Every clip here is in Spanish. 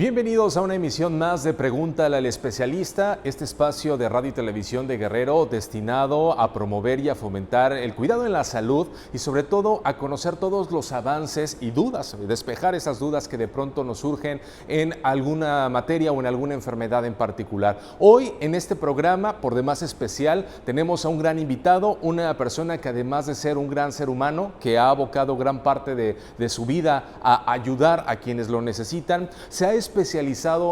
Bienvenidos a una emisión más de Pregúntale al Especialista, este espacio de radio y televisión de Guerrero destinado a promover y a fomentar el cuidado en la salud y sobre todo a conocer todos los avances y dudas, despejar esas dudas que de pronto nos surgen en alguna materia o en alguna enfermedad en particular. Hoy en este programa, por demás especial, tenemos a un gran invitado, una persona que además de ser un gran ser humano, que ha abocado gran parte de su vida a ayudar a quienes lo necesitan, se ha especializado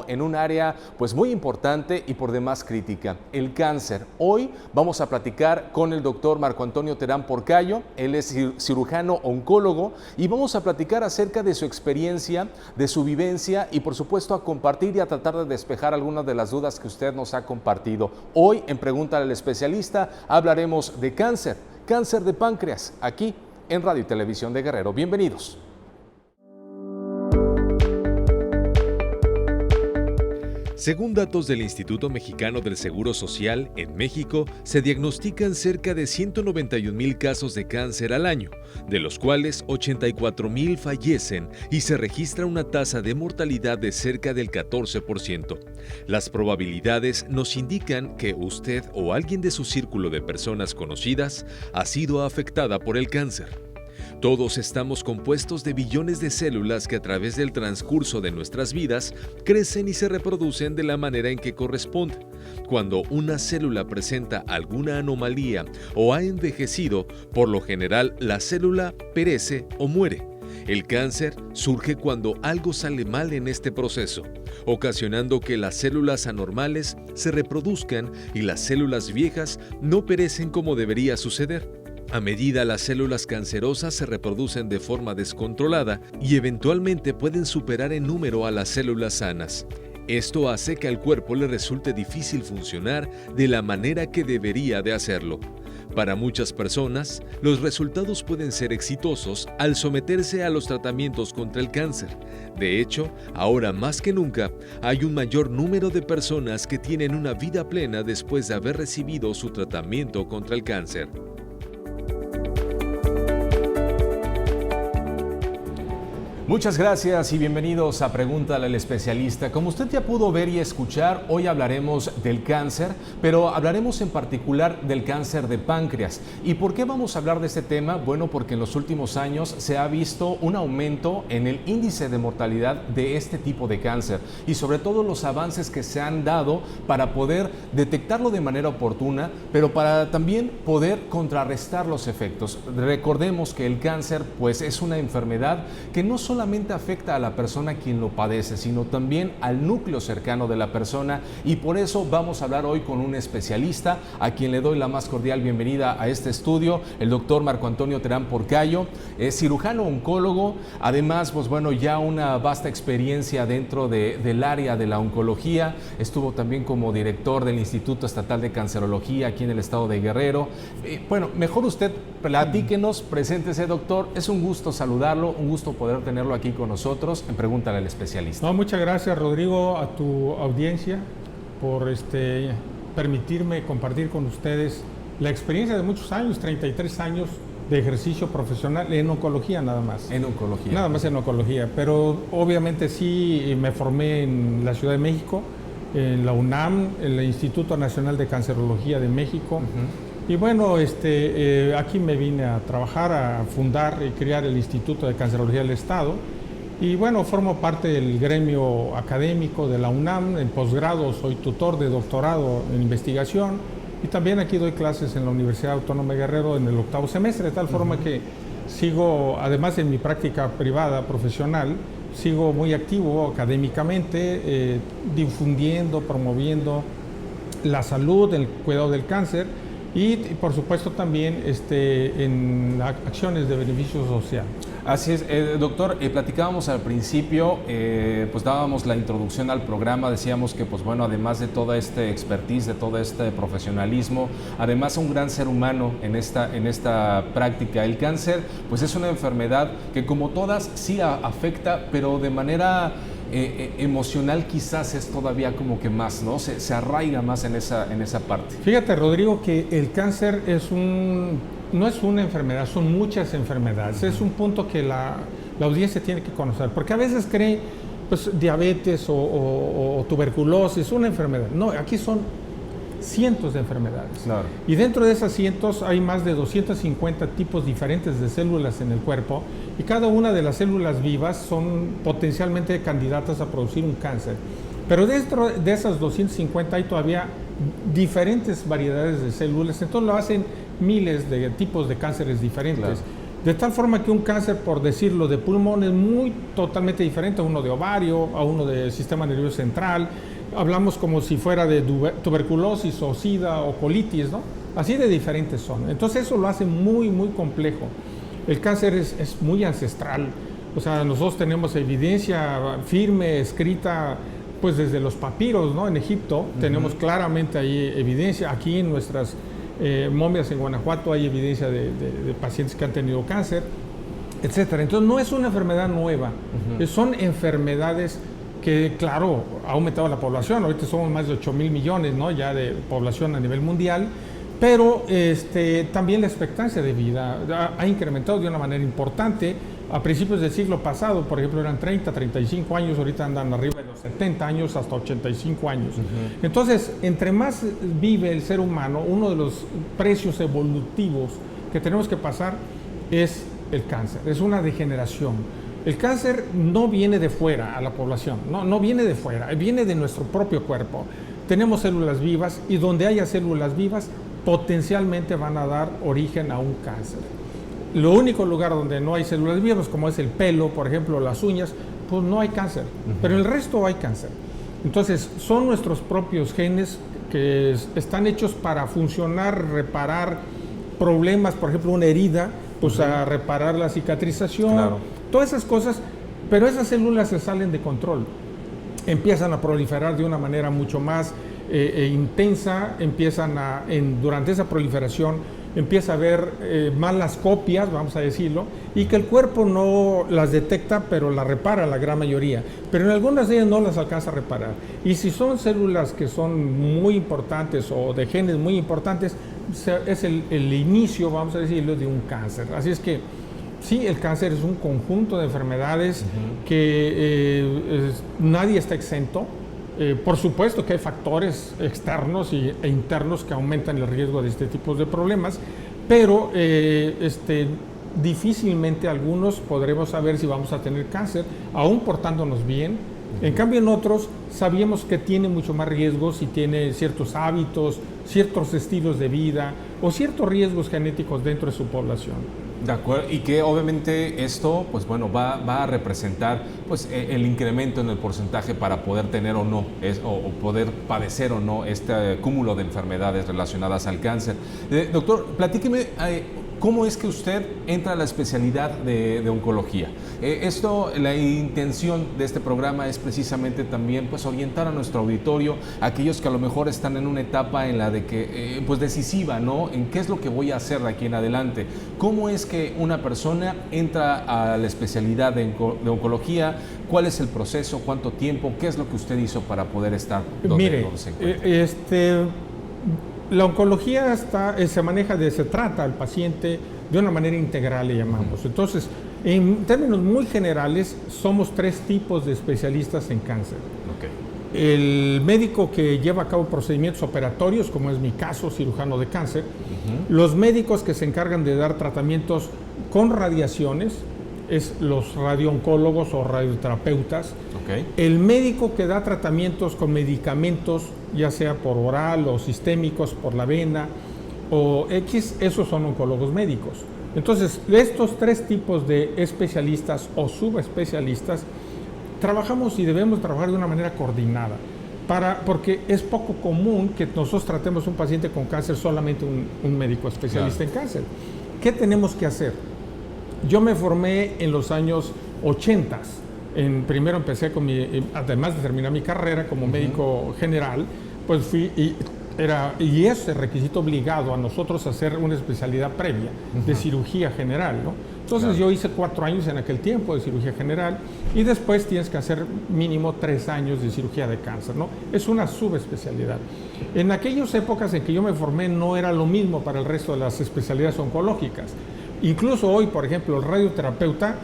en un área pues muy importante y por demás crítica, el cáncer. Hoy vamos a platicar con el doctor Marco Antonio Terán Porcayo, él es cirujano oncólogo y vamos a platicar acerca de su experiencia, de su vivencia y por supuesto a compartir y a tratar de despejar algunas de las dudas que usted nos ha compartido. Hoy en Pregúntale al Especialista hablaremos de cáncer, cáncer de páncreas, aquí en Radio y Televisión de Guerrero. Bienvenidos. Según datos del Instituto Mexicano del Seguro Social, en México se diagnostican cerca de 191,000 casos de cáncer al año, de los cuales 84,000 fallecen y se registra una tasa de mortalidad de cerca del 14%. Las probabilidades nos indican que usted o alguien de su círculo de personas conocidas ha sido afectada por el cáncer. Todos estamos compuestos de billones de células que a través del transcurso de nuestras vidas crecen y se reproducen de la manera en que corresponde. Cuando una célula presenta alguna anomalía o ha envejecido, por lo general la célula perece o muere. El cáncer surge cuando algo sale mal en este proceso, ocasionando que las células anormales se reproduzcan y las células viejas no perecen como debería suceder. A medida las células cancerosas se reproducen de forma descontrolada y eventualmente pueden superar en número a las células sanas. Esto hace que al cuerpo le resulte difícil funcionar de la manera que debería de hacerlo. Para muchas personas, los resultados pueden ser exitosos al someterse a los tratamientos contra el cáncer. De hecho, ahora más que nunca, hay un mayor número de personas que tienen una vida plena después de haber recibido su tratamiento contra el cáncer. Muchas gracias y bienvenidos a Pregúntale al Especialista. Como usted ya pudo ver y escuchar, hoy hablaremos del cáncer, pero hablaremos en particular del cáncer de páncreas. ¿Y por qué vamos a hablar de este tema? Bueno, porque en los últimos años se ha visto un aumento en el índice de mortalidad de este tipo de cáncer y sobre todo los avances que se han dado para poder detectarlo de manera oportuna, pero para también poder contrarrestar los efectos. Recordemos que el cáncer pues es una enfermedad que no solamente afecta a la persona quien lo padece, sino también al núcleo cercano de la persona y por eso vamos a hablar hoy con un especialista a quien le doy la más cordial bienvenida a este estudio, el doctor Marco Antonio Terán Porcayo, es cirujano oncólogo, además pues bueno ya una vasta experiencia dentro del área de la oncología, estuvo también como director del Instituto Estatal de Cancerología aquí en el estado de Guerrero. Bueno, mejor usted platíquenos, preséntese doctor, es un gusto saludarlo, un gusto poder tenerlo aquí con nosotros en Pregúntale al Especialista. No, muchas gracias Rodrigo, a tu audiencia por permitirme compartir con ustedes la experiencia de muchos años, 33 años de ejercicio profesional en oncología nada más. En oncología. Nada más en oncología, pero obviamente sí me formé en la Ciudad de México, en la UNAM, en el Instituto Nacional de Cancerología de México. Y bueno, aquí me vine a trabajar, a fundar y crear el Instituto de Cancerología del Estado. Y bueno, formo parte del gremio académico de la UNAM, en posgrado soy tutor de doctorado en investigación y también aquí doy clases en la Universidad Autónoma de Guerrero en el 8º semestre, de tal forma que sigo, además de mi práctica privada, profesional, sigo muy activo académicamente, difundiendo, promoviendo la salud, el cuidado del cáncer y por supuesto también en acciones de beneficio social. Así es, doctor, platicábamos al principio, pues dábamos la introducción al programa, decíamos que pues bueno, además de toda esta expertise, de todo este profesionalismo, además un gran ser humano en esta práctica. El cáncer pues es una enfermedad que como todas sí afecta, pero de manera emocional quizás es todavía como que más, ¿no? Se arraiga más en esa parte. Fíjate, Rodrigo, que el cáncer no es una enfermedad, son muchas enfermedades. Es un punto que la audiencia tiene que conocer, porque a veces cree pues diabetes o tuberculosis, una enfermedad. No, aquí son cientos de enfermedades. Claro. Y dentro de esas cientos hay más de 250 tipos diferentes de células en el cuerpo y cada una de las células vivas son potencialmente candidatas a producir un cáncer. Pero dentro de esas 250 hay todavía diferentes variedades de células, entonces lo hacen miles de tipos de cánceres diferentes. Claro. De tal forma que un cáncer, por decirlo, de pulmón es totalmente diferente a uno de ovario, a uno del sistema nervioso central. Hablamos como si fuera de tuberculosis o sida o colitis, ¿no? Así de diferentes son. Entonces eso lo hace muy, muy complejo. El cáncer es muy ancestral. O sea, nosotros tenemos evidencia firme, escrita, pues desde los papiros, ¿no? En Egipto tenemos claramente ahí evidencia. Aquí en nuestras momias en Guanajuato hay evidencia de pacientes que han tenido cáncer, etcétera. Entonces no es una enfermedad nueva, son enfermedades que, claro, ha aumentado la población. Ahorita somos más de 8,000 millones, ¿no? Ya de población a nivel mundial, pero también la expectancia de vida ha incrementado de una manera importante. A principios del siglo pasado, por ejemplo, eran 30, 35 años, ahorita andan arriba de los 70 años hasta 85 años. Entonces, entre más vive el ser humano, uno de los precios evolutivos que tenemos que pasar es el cáncer, es una degeneración. El cáncer no viene de fuera a la población, no viene de fuera, viene de nuestro propio cuerpo. Tenemos células vivas y donde haya células vivas, potencialmente van a dar origen a un cáncer. Lo único lugar donde no hay células vivas, como es el pelo, por ejemplo, las uñas, pues no hay cáncer, pero en el resto hay cáncer. Entonces, son nuestros propios genes que están hechos para funcionar, reparar problemas, por ejemplo, una herida, pues a reparar la cicatrización, todas esas cosas, pero esas células se salen de control, empiezan a proliferar de una manera mucho más intensa, durante esa proliferación empieza a haber malas copias, vamos a decirlo, y que el cuerpo no las detecta, pero las repara la gran mayoría. Pero en algunas de ellas no las alcanza a reparar. Y si son células que son muy importantes o de genes muy importantes, es el inicio, vamos a decirlo, de un cáncer. Así es que sí, el cáncer es un conjunto de enfermedades que nadie está exento. Por supuesto que hay factores externos e internos que aumentan el riesgo de este tipo de problemas, pero difícilmente algunos podremos saber si vamos a tener cáncer, aún portándonos bien. En cambio, en otros sabíamos que tiene mucho más riesgos si tiene ciertos hábitos, ciertos estilos de vida o ciertos riesgos genéticos dentro de su población. De acuerdo, y que obviamente esto, pues bueno, va a representar pues el incremento en el porcentaje para poder tener o no, o poder padecer o no este cúmulo de enfermedades relacionadas al cáncer. Doctor, platíqueme, ¿cómo es que usted entra a la especialidad de oncología? La intención de este programa es precisamente también pues orientar a nuestro auditorio, a aquellos que a lo mejor están en una etapa en la de que, pues decisiva, ¿no? En qué es lo que voy a hacer de aquí en adelante. ¿Cómo es que una persona entra a la especialidad de oncología? ¿Cuál es el proceso? ¿Cuánto tiempo? ¿Qué es lo que usted hizo para poder estar donde se encuentra? La oncología se trata al paciente de una manera integral, le llamamos. Entonces, en términos muy generales, somos 3 tipos de especialistas en cáncer. El médico que lleva a cabo procedimientos operatorios, como es mi caso, cirujano de cáncer. Los médicos que se encargan de dar tratamientos con radiaciones, es los radiooncólogos o radioterapeutas. El médico que da tratamientos con medicamentos, ya sea por oral o sistémicos, por la vena o X, esos son oncólogos médicos. Entonces, estos 3 tipos de especialistas o subespecialistas trabajamos y debemos trabajar de una manera coordinada, porque es poco común que nosotros tratemos un paciente con cáncer solamente un médico especialista en cáncer. ¿Qué tenemos que hacer? Yo me formé en los años 80. Primero empecé además de terminar mi carrera como médico general, pues y es el requisito obligado a nosotros hacer una especialidad previa de cirugía general, ¿no? Entonces yo hice 4 años en aquel tiempo de cirugía general y después tienes que hacer mínimo 3 años de cirugía de cáncer, ¿no? Es una subespecialidad. En aquellas épocas en que yo me formé no era lo mismo para el resto de las especialidades oncológicas, Incluso hoy, por ejemplo, el radioterapeuta,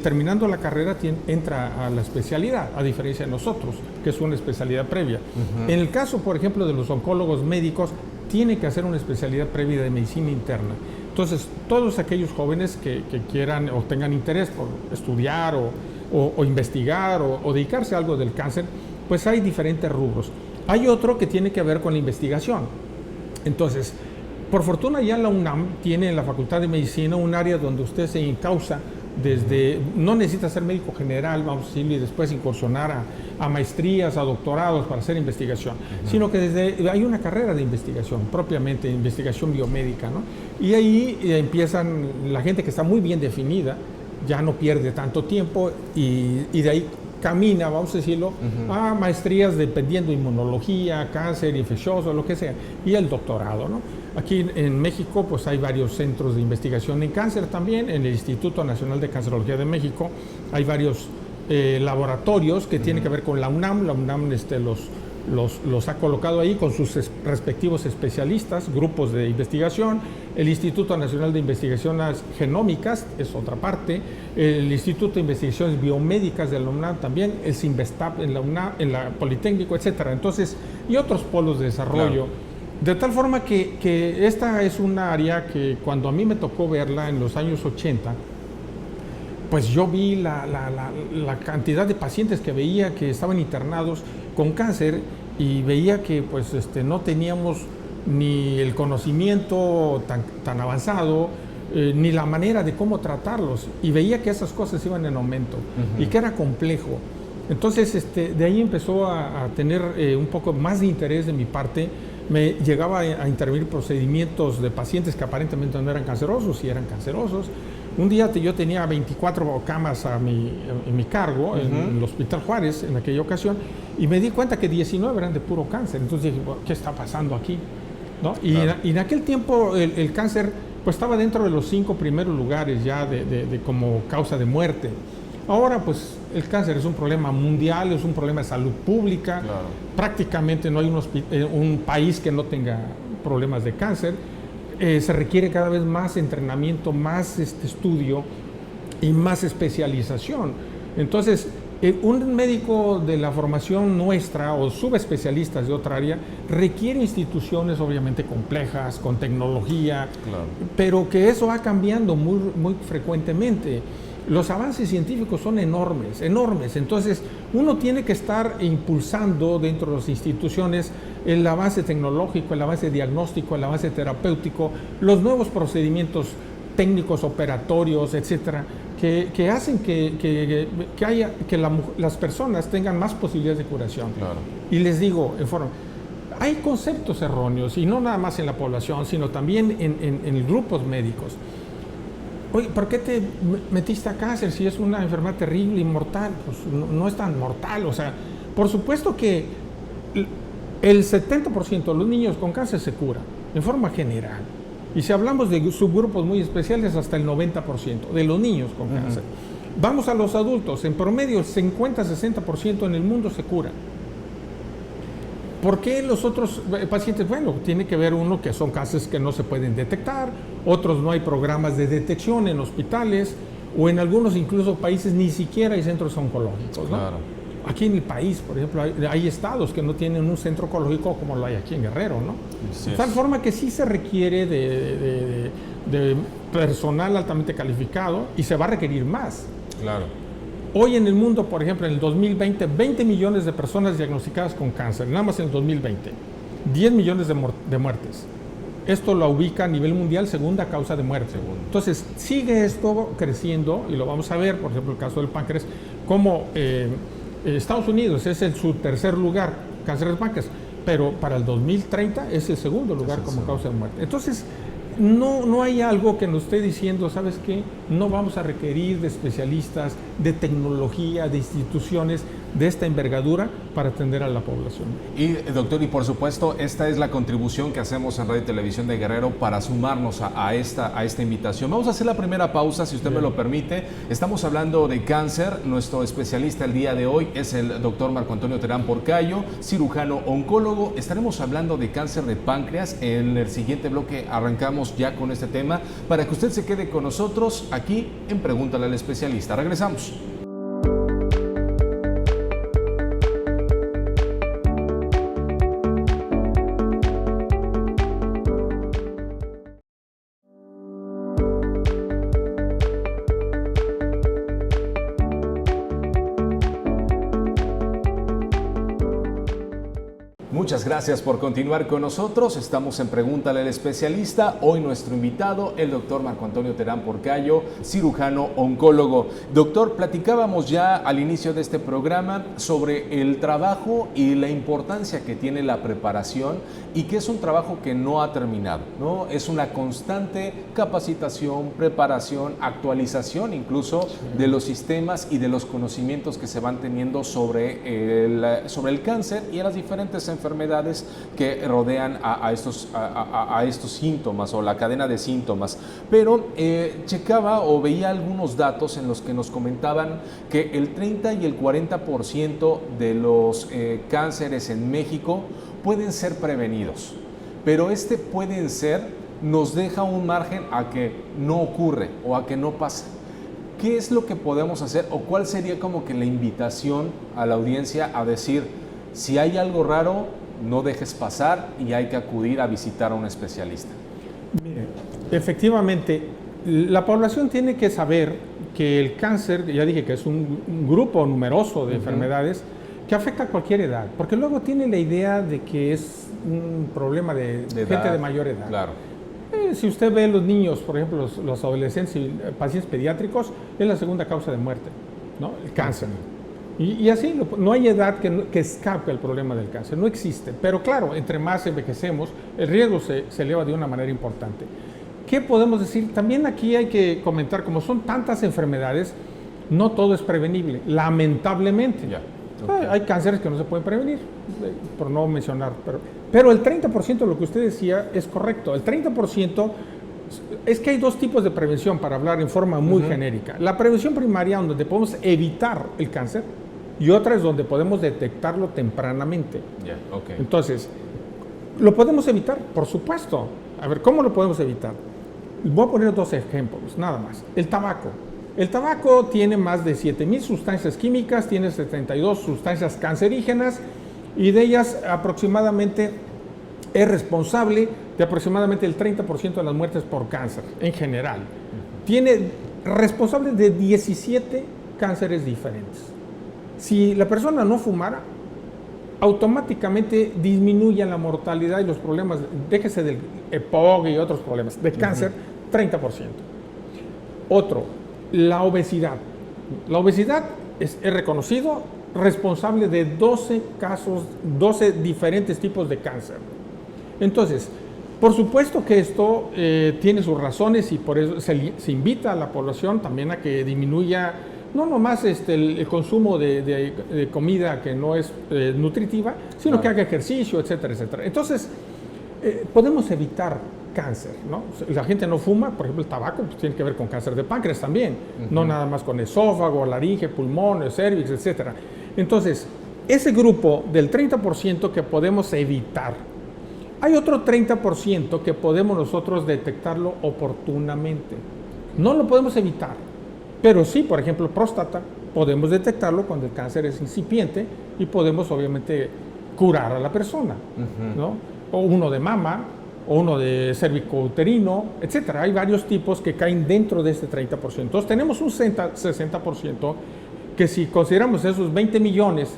terminando la carrera, entra a la especialidad, a diferencia de nosotros, que es una especialidad previa. En el caso, por ejemplo, de los oncólogos médicos, tiene que hacer una especialidad previa de medicina interna. Entonces, todos aquellos jóvenes que quieran o tengan interés por estudiar o investigar o dedicarse a algo del cáncer, pues hay diferentes rubros. Hay otro que tiene que ver con la investigación. Entonces, por fortuna ya la UNAM tiene en la Facultad de Medicina un área donde usted se encausa desde, no necesita ser médico general, vamos a decir, y después incursionar a maestrías, a doctorados para hacer investigación, sino que hay una carrera de investigación, propiamente investigación biomédica, ¿no? Y ahí empiezan la gente que está muy bien definida, ya no pierde tanto tiempo y de ahí camina, vamos a decirlo, a maestrías dependiendo de inmunología, cáncer, infeccioso, lo que sea, y el doctorado, ¿no? Aquí en México pues hay varios centros de investigación en cáncer también, en el Instituto Nacional de Cancerología de México hay varios laboratorios que tienen que ver con la UNAM. La UNAM los ha colocado ahí con sus respectivos especialistas, grupos de investigación. El Instituto Nacional de Investigaciones Genómicas es otra parte, el Instituto de Investigaciones Biomédicas de la UNAM también, el CINVESTAB en la UNAM, en la Politécnico, etcétera. Entonces, y otros polos de desarrollo. Claro. De tal forma que esta es un área que cuando a mí me tocó verla en los años 80, pues yo vi la cantidad de pacientes que veía que estaban internados con cáncer y veía que pues no teníamos ni el conocimiento tan avanzado, ni la manera de cómo tratarlos, y veía que esas cosas iban en aumento y que era complejo. Entonces de ahí empezó a tener un poco más de interés de mi parte. Me llegaba a intervenir procedimientos de pacientes que aparentemente no eran cancerosos y eran cancerosos. Un día yo tenía 24 camas en mi cargo en el Hospital Juárez en aquella ocasión, y me di cuenta que 19 eran de puro cáncer. Entonces dije, ¿qué está pasando aquí? ¿No? Claro. Y en aquel tiempo el cáncer pues estaba dentro de los 5 primeros lugares ya de como causa de muerte. Ahora pues el cáncer es un problema mundial, es un problema de salud pública. Claro. Prácticamente no hay un país que no tenga problemas de cáncer. Se requiere cada vez más entrenamiento, más estudio y más especialización. Entonces, un médico de la formación nuestra o subespecialistas de otra área requiere instituciones obviamente complejas, con tecnología, claro, pero que eso va cambiando muy frecuentemente. Los avances científicos son enormes, enormes. Entonces, uno tiene que estar impulsando dentro de las instituciones el avance tecnológico, el avance diagnóstico, el avance terapéutico, los nuevos procedimientos técnicos, operatorios, etcétera, que hacen que las personas tengan más posibilidades de curación. Claro. Y les digo, hay conceptos erróneos, y no nada más en la población, sino también en grupos médicos. Oye, ¿por qué te metiste a cáncer si es una enfermedad terrible y mortal? Pues no es tan mortal. O sea, por supuesto que el 70% de los niños con cáncer se cura, en forma general. Y si hablamos de subgrupos muy especiales, hasta el 90% de los niños con cáncer. Vamos a los adultos, en promedio el 50-60% en el mundo se cura. ¿Por qué los otros pacientes? Bueno, tiene que ver uno que son cánceres que no se pueden detectar, otros no hay programas de detección en hospitales, o en algunos incluso países ni siquiera hay centros oncológicos, ¿no? Claro. Aquí en el país, por ejemplo, hay estados que no tienen un centro oncológico como lo hay aquí en Guerrero, ¿no? Sí. De tal forma que sí se requiere de personal altamente calificado y se va a requerir más. Claro. Hoy en el mundo, por ejemplo, en el 2020, 20 millones de personas diagnosticadas con cáncer, nada más en el 2020, 10 millones de muertes. Esto lo ubica a nivel mundial segunda causa de muerte. Entonces, sigue esto creciendo, y lo vamos a ver, por ejemplo, el caso del páncreas, como Estados Unidos es su tercer lugar, cáncer del páncreas, pero para el 2030 es el segundo lugar como causa de muerte. Entonces, no hay algo que nos esté diciendo, ¿sabes qué? No vamos a requerir de especialistas, de tecnología, de instituciones de esta envergadura para atender a la población. Y doctor, y por supuesto, esta es la contribución que hacemos en Radio y Televisión de Guerrero para sumarnos a esta invitación. Vamos a hacer la primera pausa, si usted me lo permite. Estamos hablando de cáncer. Nuestro especialista el día de hoy es el doctor Marco Antonio Terán Porcayo, cirujano oncólogo. Estaremos hablando de cáncer de páncreas. En el siguiente bloque arrancamos ya con este tema para que usted se quede con nosotros aquí en Pregúntale al Especialista. Regresamos. Muchas gracias por continuar con nosotros. Estamos en Pregúntale al Especialista. Hoy nuestro invitado, el doctor Marco Antonio Terán Porcayo, cirujano oncólogo. Doctor, platicábamos ya al inicio de este programa sobre el trabajo y la importancia que tiene la preparación y que es un trabajo que no ha terminado, ¿no? Es una constante capacitación, preparación, actualización incluso de los sistemas y de los conocimientos que se van teniendo sobre el cáncer y a las diferentes enfermedades que rodean a estos síntomas o la cadena de síntomas. Pero checaba o veía algunos datos en los que nos comentaban que el 30 y el 40% de los cánceres en México pueden ser prevenidos, pero pueden ser nos deja un margen a que no ocurre o a que no pasa. ¿Qué es lo que podemos hacer o cuál sería como que la invitación a la audiencia a decir, si hay algo raro, no dejes pasar y hay que acudir a visitar a un especialista? Efectivamente, la población tiene que saber que el cáncer, ya dije que es un grupo numeroso de enfermedades que afecta a cualquier edad, porque luego tiene la idea de que es un problema de gente edad, de mayor edad. Claro. Si usted ve los niños, por ejemplo, los adolescentes y pacientes pediátricos, es la segunda causa de muerte, ¿no? El cáncer. Y así, no hay edad que escape al problema del cáncer, no existe. Pero claro, entre más envejecemos, el riesgo se eleva de una manera importante. ¿Qué podemos decir? También aquí hay que comentar, como son tantas enfermedades, no todo es prevenible, lamentablemente. Ya. Okay. Hay cánceres que no se pueden prevenir, por no mencionar. Pero el 30% de lo que usted decía es correcto. El 30% es que hay dos tipos de prevención, para hablar en forma muy genérica. La prevención primaria, donde podemos evitar el cáncer, y otra es donde podemos detectarlo tempranamente. Yeah, okay. Entonces, ¿lo podemos evitar? Por supuesto. A ver, ¿cómo lo podemos evitar? Voy a poner dos ejemplos, nada más. El tabaco. El tabaco tiene más de 7,000 sustancias químicas, tiene 72 sustancias cancerígenas, y de ellas aproximadamente es responsable de aproximadamente el 30% de las muertes por cáncer en general. Tiene responsable de 17 cánceres diferentes. Si la persona no fumara, automáticamente disminuye la mortalidad y los problemas, déjese del EPOC y otros problemas, de cáncer, 30%. Otro, la obesidad. La obesidad es reconocido responsable de 12 casos, 12 diferentes tipos de cáncer. Entonces, por supuesto que esto tiene sus razones y por eso se invita a la población también a que disminuya no nomás el consumo de comida que no es nutritiva, sino que haga ejercicio, etcétera, etcétera. Entonces, podemos evitar cáncer, ¿no? La gente no fuma, por ejemplo, el tabaco pues, tiene que ver con cáncer de páncreas también, no nada más con esófago, laringe, pulmón, cervix, etcétera. Entonces, ese grupo del 30% que podemos evitar, hay otro 30% que podemos nosotros detectarlo oportunamente. No lo podemos evitar, pero sí, por ejemplo, próstata, podemos detectarlo cuando el cáncer es incipiente y podemos obviamente curar a la persona, ¿no? O uno de mama, o uno de cervicouterino, etcétera. Hay varios tipos que caen dentro de este 30%. Entonces tenemos un 60% que si consideramos esos 20 millones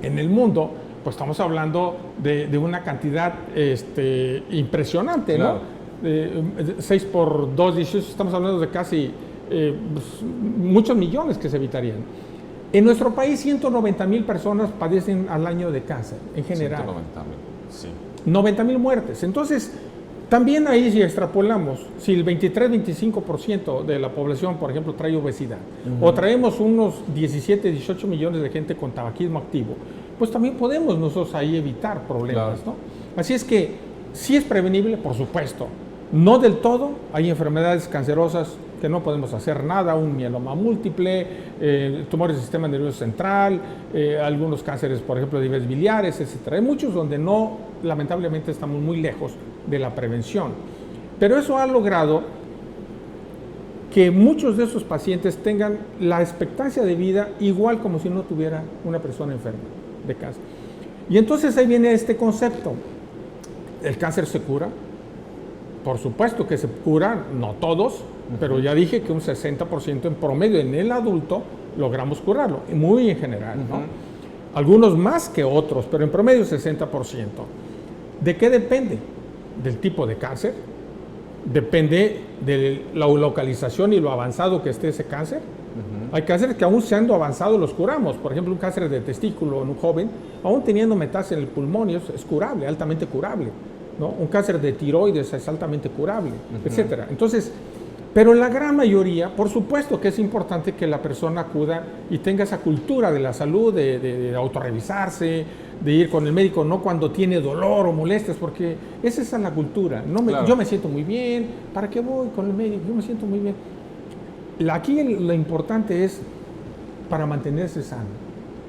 en el mundo, pues estamos hablando de una cantidad impresionante, claro, ¿no? 6 por 2, 18, estamos hablando de casi muchos millones que se evitarían. En nuestro país, 190,000 personas padecen al año de cáncer, en general. 190,000, sí. 90,000 muertes. Entonces, También ahí si extrapolamos, si el 23-25% de la población, por ejemplo, trae obesidad, o traemos unos 17-18 millones de gente con tabaquismo activo, pues también podemos nosotros ahí evitar problemas, ¿no? Así es que sí es prevenible, por supuesto. No del todo, hay enfermedades cancerosas que no podemos hacer nada, un mieloma múltiple, tumores del sistema nervioso central, algunos cánceres, por ejemplo, de vías biliares, etc. Hay muchos donde no, lamentablemente, estamos muy lejos de la prevención. Pero eso ha logrado que muchos de esos pacientes tengan la expectancia de vida igual como si no tuviera una persona enferma de cáncer. Y entonces ahí viene este concepto. ¿El cáncer se cura? Por supuesto que se cura, no todos, pero ya dije que un 60% en promedio en el adulto logramos curarlo, muy en general, ¿no? Algunos más que otros, pero en promedio 60%. ¿De qué depende? Del tipo de cáncer, depende de la localización y lo avanzado que esté ese cáncer. Hay cánceres que aún siendo avanzados los curamos, por ejemplo un cáncer de testículo en un joven, aún teniendo metástasis en el pulmón, es curable, altamente curable, ¿no? Un cáncer de tiroides es altamente curable, etcétera. Entonces, pero la gran mayoría, por supuesto que es importante que la persona acuda y tenga esa cultura de la salud, de autorrevisarse, de ir con el médico, no cuando tiene dolor o molestias, porque esa es la cultura. Yo me siento muy bien, ¿para qué voy con el médico? Yo me siento muy bien. Aquí lo importante es para mantenerse sano,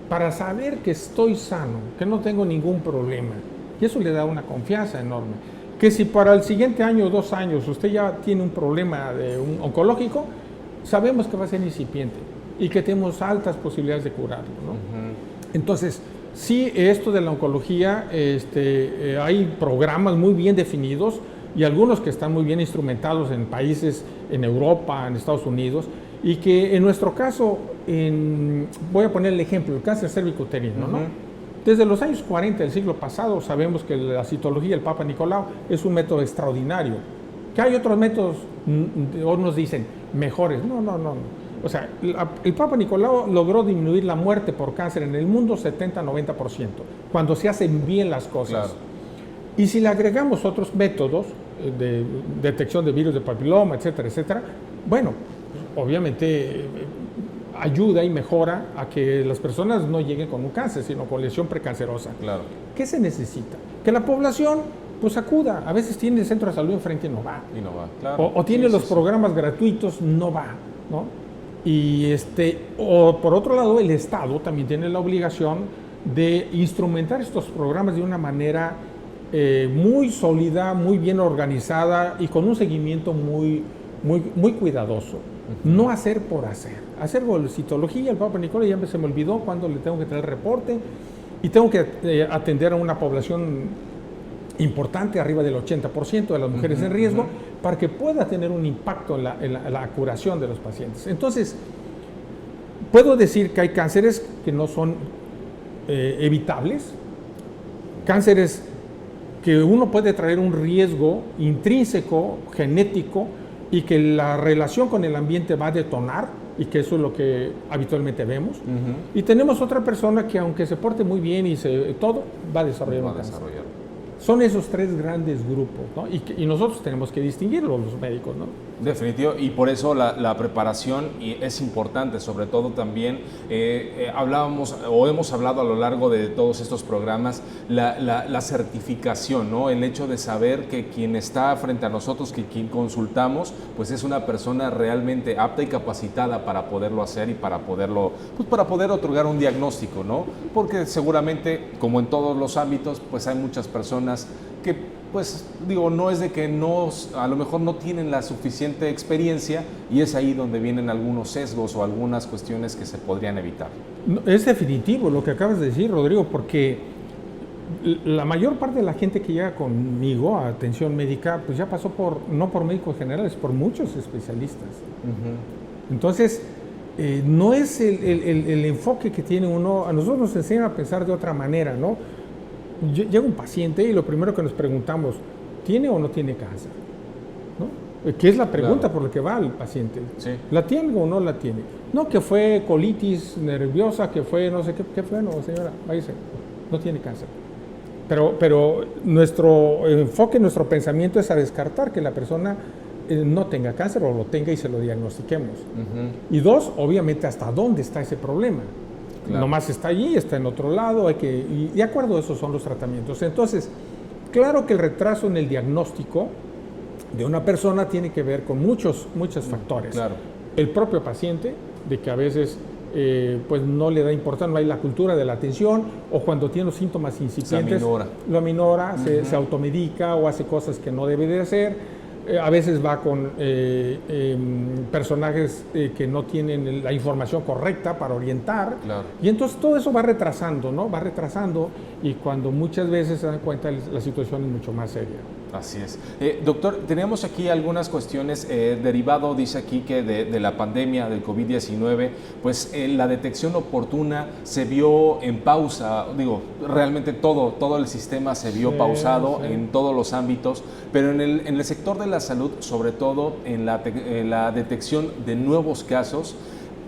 para saber que estoy sano, que no tengo ningún problema. Y eso le da una confianza enorme. Que si para el siguiente año o 2 años usted ya tiene un problema oncológico, sabemos que va a ser incipiente y que tenemos altas posibilidades de curarlo, ¿no? Entonces, sí, esto de la oncología, hay programas muy bien definidos y algunos que están muy bien instrumentados en países, en Europa, en Estados Unidos, y que en nuestro caso, voy a poner el ejemplo, el cáncer cérvico-uterino, ¿no? Desde los años 40 del siglo pasado sabemos que la citología del Papa Nicolau es un método extraordinario. Que hay otros métodos, o nos dicen, mejores. No. O sea, el Papa Nicolau logró disminuir la muerte por cáncer en el mundo 70-90%, cuando se hacen bien las cosas. Claro. Y si le agregamos otros métodos de detección de virus de papiloma, etcétera, etcétera, bueno, obviamente ayuda y mejora a que las personas no lleguen con un cáncer, sino con lesión precancerosa. Claro. ¿Qué se necesita? Que la población pues acuda. A veces tiene el centro de salud enfrente y no va. Y no va, claro. O tiene los programas gratuitos, no va, ¿no? Y o por otro lado, el Estado también tiene la obligación de instrumentar estos programas de una manera muy sólida, muy bien organizada y con un seguimiento muy cuidadoso. No hacer por hacer. Hacer citología, el Papa Nicolau ya se me olvidó cuándo le tengo que traer el reporte y tengo que atender a una población importante, arriba del 80% de las mujeres en riesgo, para que pueda tener un impacto en la curación de los pacientes. Entonces, puedo decir que hay cánceres que no son evitables, cánceres que uno puede traer un riesgo intrínseco, genético, y que la relación con el ambiente va a detonar, y que eso es lo que habitualmente vemos. Y tenemos otra persona que aunque se porte muy bien y todo, va a desarrollar un cáncer. Son esos 3 grandes grupos, ¿no? Y nosotros tenemos que distinguirlos, los médicos, ¿no? Definitivo, y por eso la preparación es importante, sobre todo también, hablábamos o hemos hablado a lo largo de todos estos programas, la certificación, ¿no? El hecho de saber que quien está frente a nosotros, que quien consultamos, pues es una persona realmente apta y capacitada para poderlo hacer y para poderlo, pues para poder otorgar un diagnóstico, ¿no? Porque seguramente, como en todos los ámbitos, pues hay muchas personas que, pues digo, no es de que a lo mejor no tienen la suficiente experiencia, y es ahí donde vienen algunos sesgos o algunas cuestiones que se podrían evitar. Es definitivo lo que acabas de decir, Rodrigo, porque la mayor parte de la gente que llega conmigo a atención médica, pues ya pasó no por médicos generales, por muchos especialistas. Entonces, no es el enfoque que tiene uno. A nosotros nos enseñan a pensar de otra manera, ¿no? Llega un paciente y lo primero que nos preguntamos, ¿tiene o no tiene cáncer? ¿No? Que es la pregunta por la que va el paciente. Sí. ¿La tiene o no la tiene? No, que fue colitis nerviosa, que fue no sé qué fue, no, señora, váyase, no tiene cáncer. Pero nuestro enfoque, nuestro pensamiento es a descartar que la persona no tenga cáncer o lo tenga y se lo diagnostiquemos. Y dos, obviamente, hasta dónde está ese problema. Claro. Nomás está allí, está en otro lado, y de acuerdo a eso son los tratamientos. Entonces, claro que el retraso en el diagnóstico de una persona tiene que ver con muchos factores. Claro. El propio paciente, de que a veces pues no le da importancia, no hay la cultura de la atención, o cuando tiene los síntomas incipientes, lo aminora, se automedica o hace cosas que no debe de hacer. A veces va con personajes que no tienen la información correcta para orientar. Claro. Y entonces todo eso va retrasando, ¿no? Va retrasando, y cuando muchas veces se dan cuenta la situación es mucho más seria. Así es. Doctor, tenemos aquí algunas cuestiones derivado, dice aquí, que de la pandemia del COVID-19, pues la detección oportuna se vio en pausa, realmente todo el sistema se vio pausado en todos los ámbitos, pero en el sector de la salud, sobre todo en la detección de nuevos casos,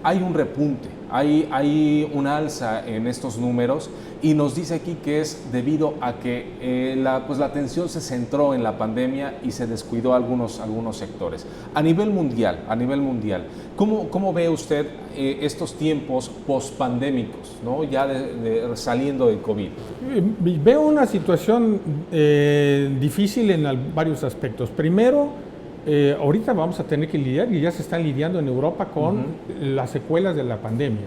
hay un repunte, hay una alza en estos números, y nos dice aquí que es debido a que la atención se centró en la pandemia y se descuidó algunos sectores. A nivel mundial, ¿cómo ve usted estos tiempos pospandémicos, ¿no? Ya saliendo del COVID? Veo una situación difícil en varios aspectos. Primero, ahorita vamos a tener que lidiar, y ya se están lidiando en Europa con las secuelas de la pandemia.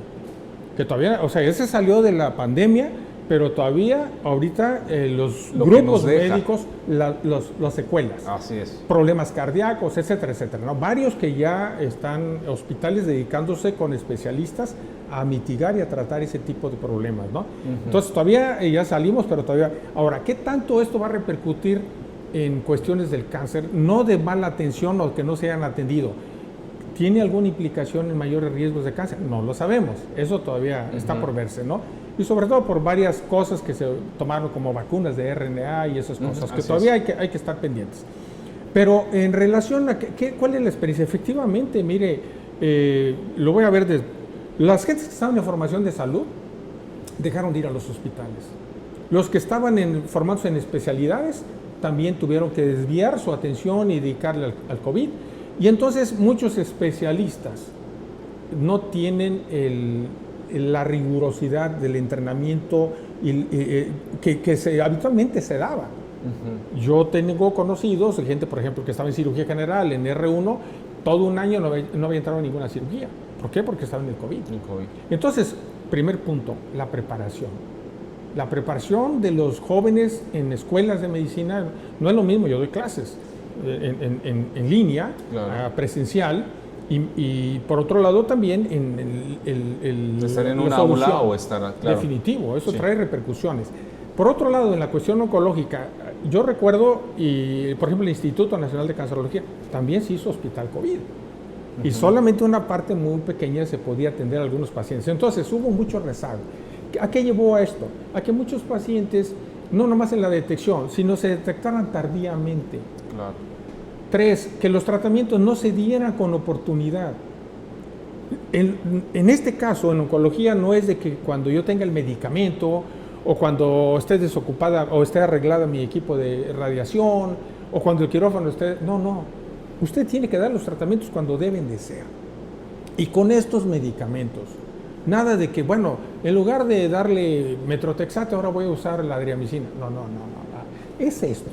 Que todavía, ese salió de la pandemia, pero todavía ahorita los grupos médicos, las secuelas. Así es. Problemas cardíacos, etcétera, etcétera, ¿no? Varios que ya están hospitales dedicándose con especialistas a mitigar y a tratar ese tipo de problemas, ¿no? Entonces todavía ya salimos, pero todavía... Ahora, ¿qué tanto esto va a repercutir en cuestiones del cáncer? No de mala atención o que no se hayan atendido. ¿Tiene alguna implicación en mayores riesgos de cáncer? No lo sabemos. Eso todavía está por verse, ¿no? Y sobre todo por varias cosas que se tomaron como vacunas de RNA y esas cosas, que todavía hay que estar pendientes. Pero en relación a ¿cuál es la experiencia? Efectivamente, mire, lo voy a ver desde... Las gentes que estaban en formación de salud dejaron de ir a los hospitales. Los que estaban formándose en especialidades también tuvieron que desviar su atención y dedicarle al COVID. Y entonces muchos especialistas no tienen la rigurosidad del entrenamiento que habitualmente se daba. Yo tengo conocidos, gente, por ejemplo, que estaba en cirugía general, en R1, todo un año no había entrado en ninguna cirugía. ¿Por qué? Porque estaba en el COVID. Entonces, primer punto, la preparación. La preparación de los jóvenes en escuelas de medicina no es lo mismo. Yo doy clases en línea, claro, presencial, y por otro lado también estar en un aula o estar, claro, definitivo, eso trae repercusiones. Por otro lado, en la cuestión oncológica, yo recuerdo, y por ejemplo el Instituto Nacional de Cancerología también se hizo hospital COVID, y solamente una parte muy pequeña se podía atender a algunos pacientes. Entonces hubo mucho rezago. ¿A qué llevó a esto? A que muchos pacientes, no nomás en la detección, sino se detectaran tardíamente. Claro. 3, que los tratamientos no se dieran con oportunidad. En este caso, en oncología, no es de que cuando yo tenga el medicamento, o cuando esté desocupada o esté arreglada mi equipo de radiación, o cuando el quirófano esté... No. Usted tiene que dar los tratamientos cuando deben de ser. Y con estos medicamentos. Nada de que, bueno, en lugar de darle metrotexate, ahora voy a usar la adriamicina. No. Es esto.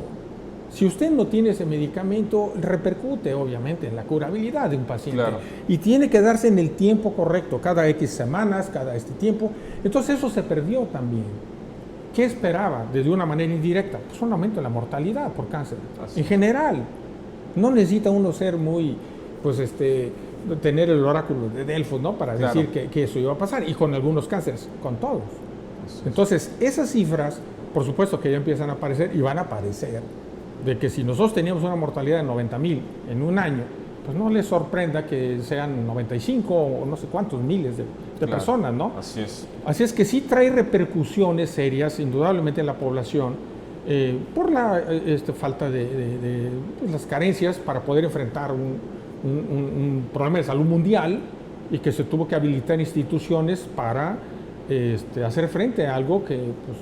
Si usted no tiene ese medicamento, repercute obviamente en la curabilidad de un paciente. Claro. Y tiene que darse en el tiempo correcto, cada X semanas, cada este tiempo. Entonces eso se perdió también. ¿Qué esperaba desde una manera indirecta? Pues un aumento en la mortalidad por cáncer. En general. No necesita uno ser muy, tener el oráculo de Delfos, ¿no? Para decir que eso iba a pasar. Y con algunos cánceres, con todos. Entonces, esas cifras, por supuesto que ya empiezan a aparecer y van a aparecer. De que si nosotros teníamos una mortalidad de 90,000 en un año, pues no les sorprenda que sean 95 o no sé cuántos miles de personas, ¿no? Así es. Así es que sí trae repercusiones serias, indudablemente, en la población, por la falta de las carencias para poder enfrentar un problema de salud mundial, y que se tuvo que habilitar instituciones para hacer frente a algo que pues,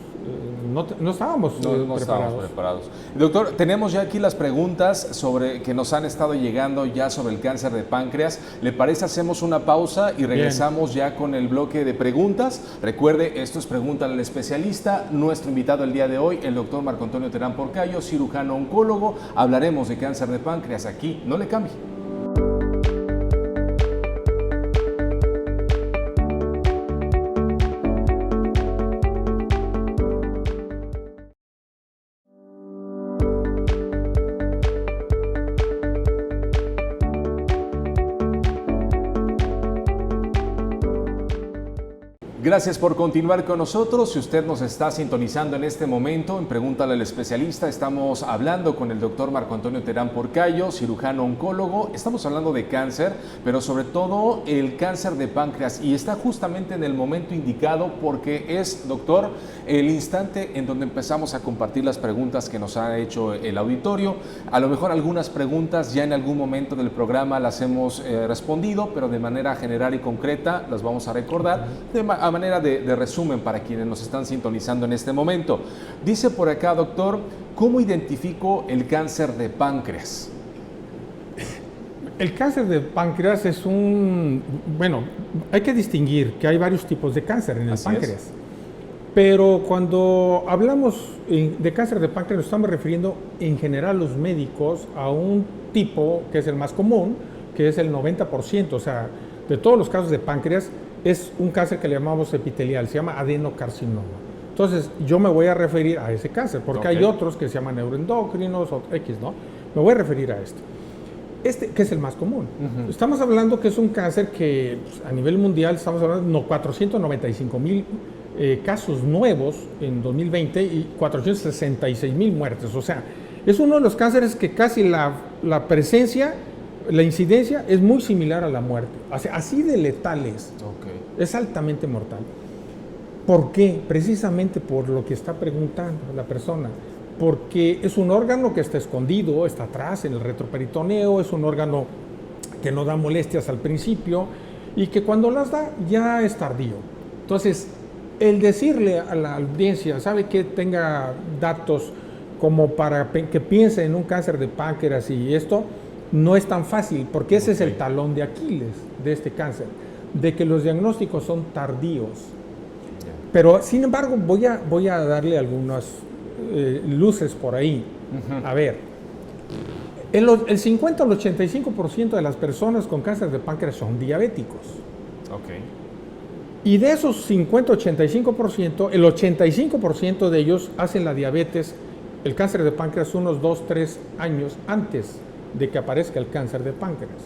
no estábamos No estábamos preparados. Doctor, tenemos ya aquí las preguntas que nos han estado llegando ya sobre el cáncer de páncreas. ¿Le parece hacemos una pausa y regresamos ya con el bloque de preguntas? Recuerde, esto es Pregúntale al Especialista. Nuestro invitado el día de hoy, el doctor Marco Antonio Terán Porcayo, cirujano oncólogo. Hablaremos de cáncer de páncreas aquí. No le cambie. Gracias por continuar con nosotros. Si usted nos está sintonizando en este momento, en Pregúntale al Especialista, estamos hablando con el doctor Marco Antonio Terán Porcayo, cirujano oncólogo. Estamos hablando de cáncer, pero sobre todo el cáncer de páncreas. Y está justamente en el momento indicado porque es, doctor, el instante en donde empezamos a compartir las preguntas que nos ha hecho el auditorio. A lo mejor algunas preguntas ya en algún momento del programa las hemos respondido, pero de manera general y concreta las vamos a recordar a manera de resumen para quienes nos están sintonizando en este momento. Dice por acá, doctor, ¿cómo identifico el cáncer de páncreas? El cáncer de páncreas es bueno, hay que distinguir que hay varios tipos de cáncer en el páncreas. Pero cuando hablamos de cáncer de páncreas nos estamos refiriendo en general los médicos a un tipo que es el más común, que es el 90%, o sea, de todos los casos de páncreas, es un cáncer que le llamamos epitelial, se llama adenocarcinoma. Entonces, yo me voy a referir a ese cáncer, porque hay otros que se llaman neuroendocrinos o X, ¿no? Me voy a referir a este, que es el más común. Estamos hablando que es un cáncer que pues, a nivel mundial estamos hablando de 495,000 casos nuevos en 2020 y 466,000 muertes. O sea, es uno de los cánceres que casi la presencia, la incidencia es muy similar a la muerte. O sea, así de letal es. Es altamente mortal. ¿Por qué? Precisamente por lo que está preguntando la persona. Porque es un órgano que está escondido, está atrás en el retroperitoneo, es un órgano que no da molestias al principio y que cuando las da ya es tardío. Entonces, el decirle a la audiencia, ¿sabe qué? Tenga datos como para que piense en un cáncer de páncreas y esto, no es tan fácil, porque ese es el talón de Aquiles de este cáncer, de que los diagnósticos son tardíos. Pero, sin embargo, voy a darle algunas luces por ahí. A ver, el 50 al 85% de las personas con cáncer de páncreas son diabéticos. Y de esos 50-85%, el 85% de ellos hacen la diabetes, el cáncer de páncreas unos 2-3 años antes de que aparezca el cáncer de páncreas.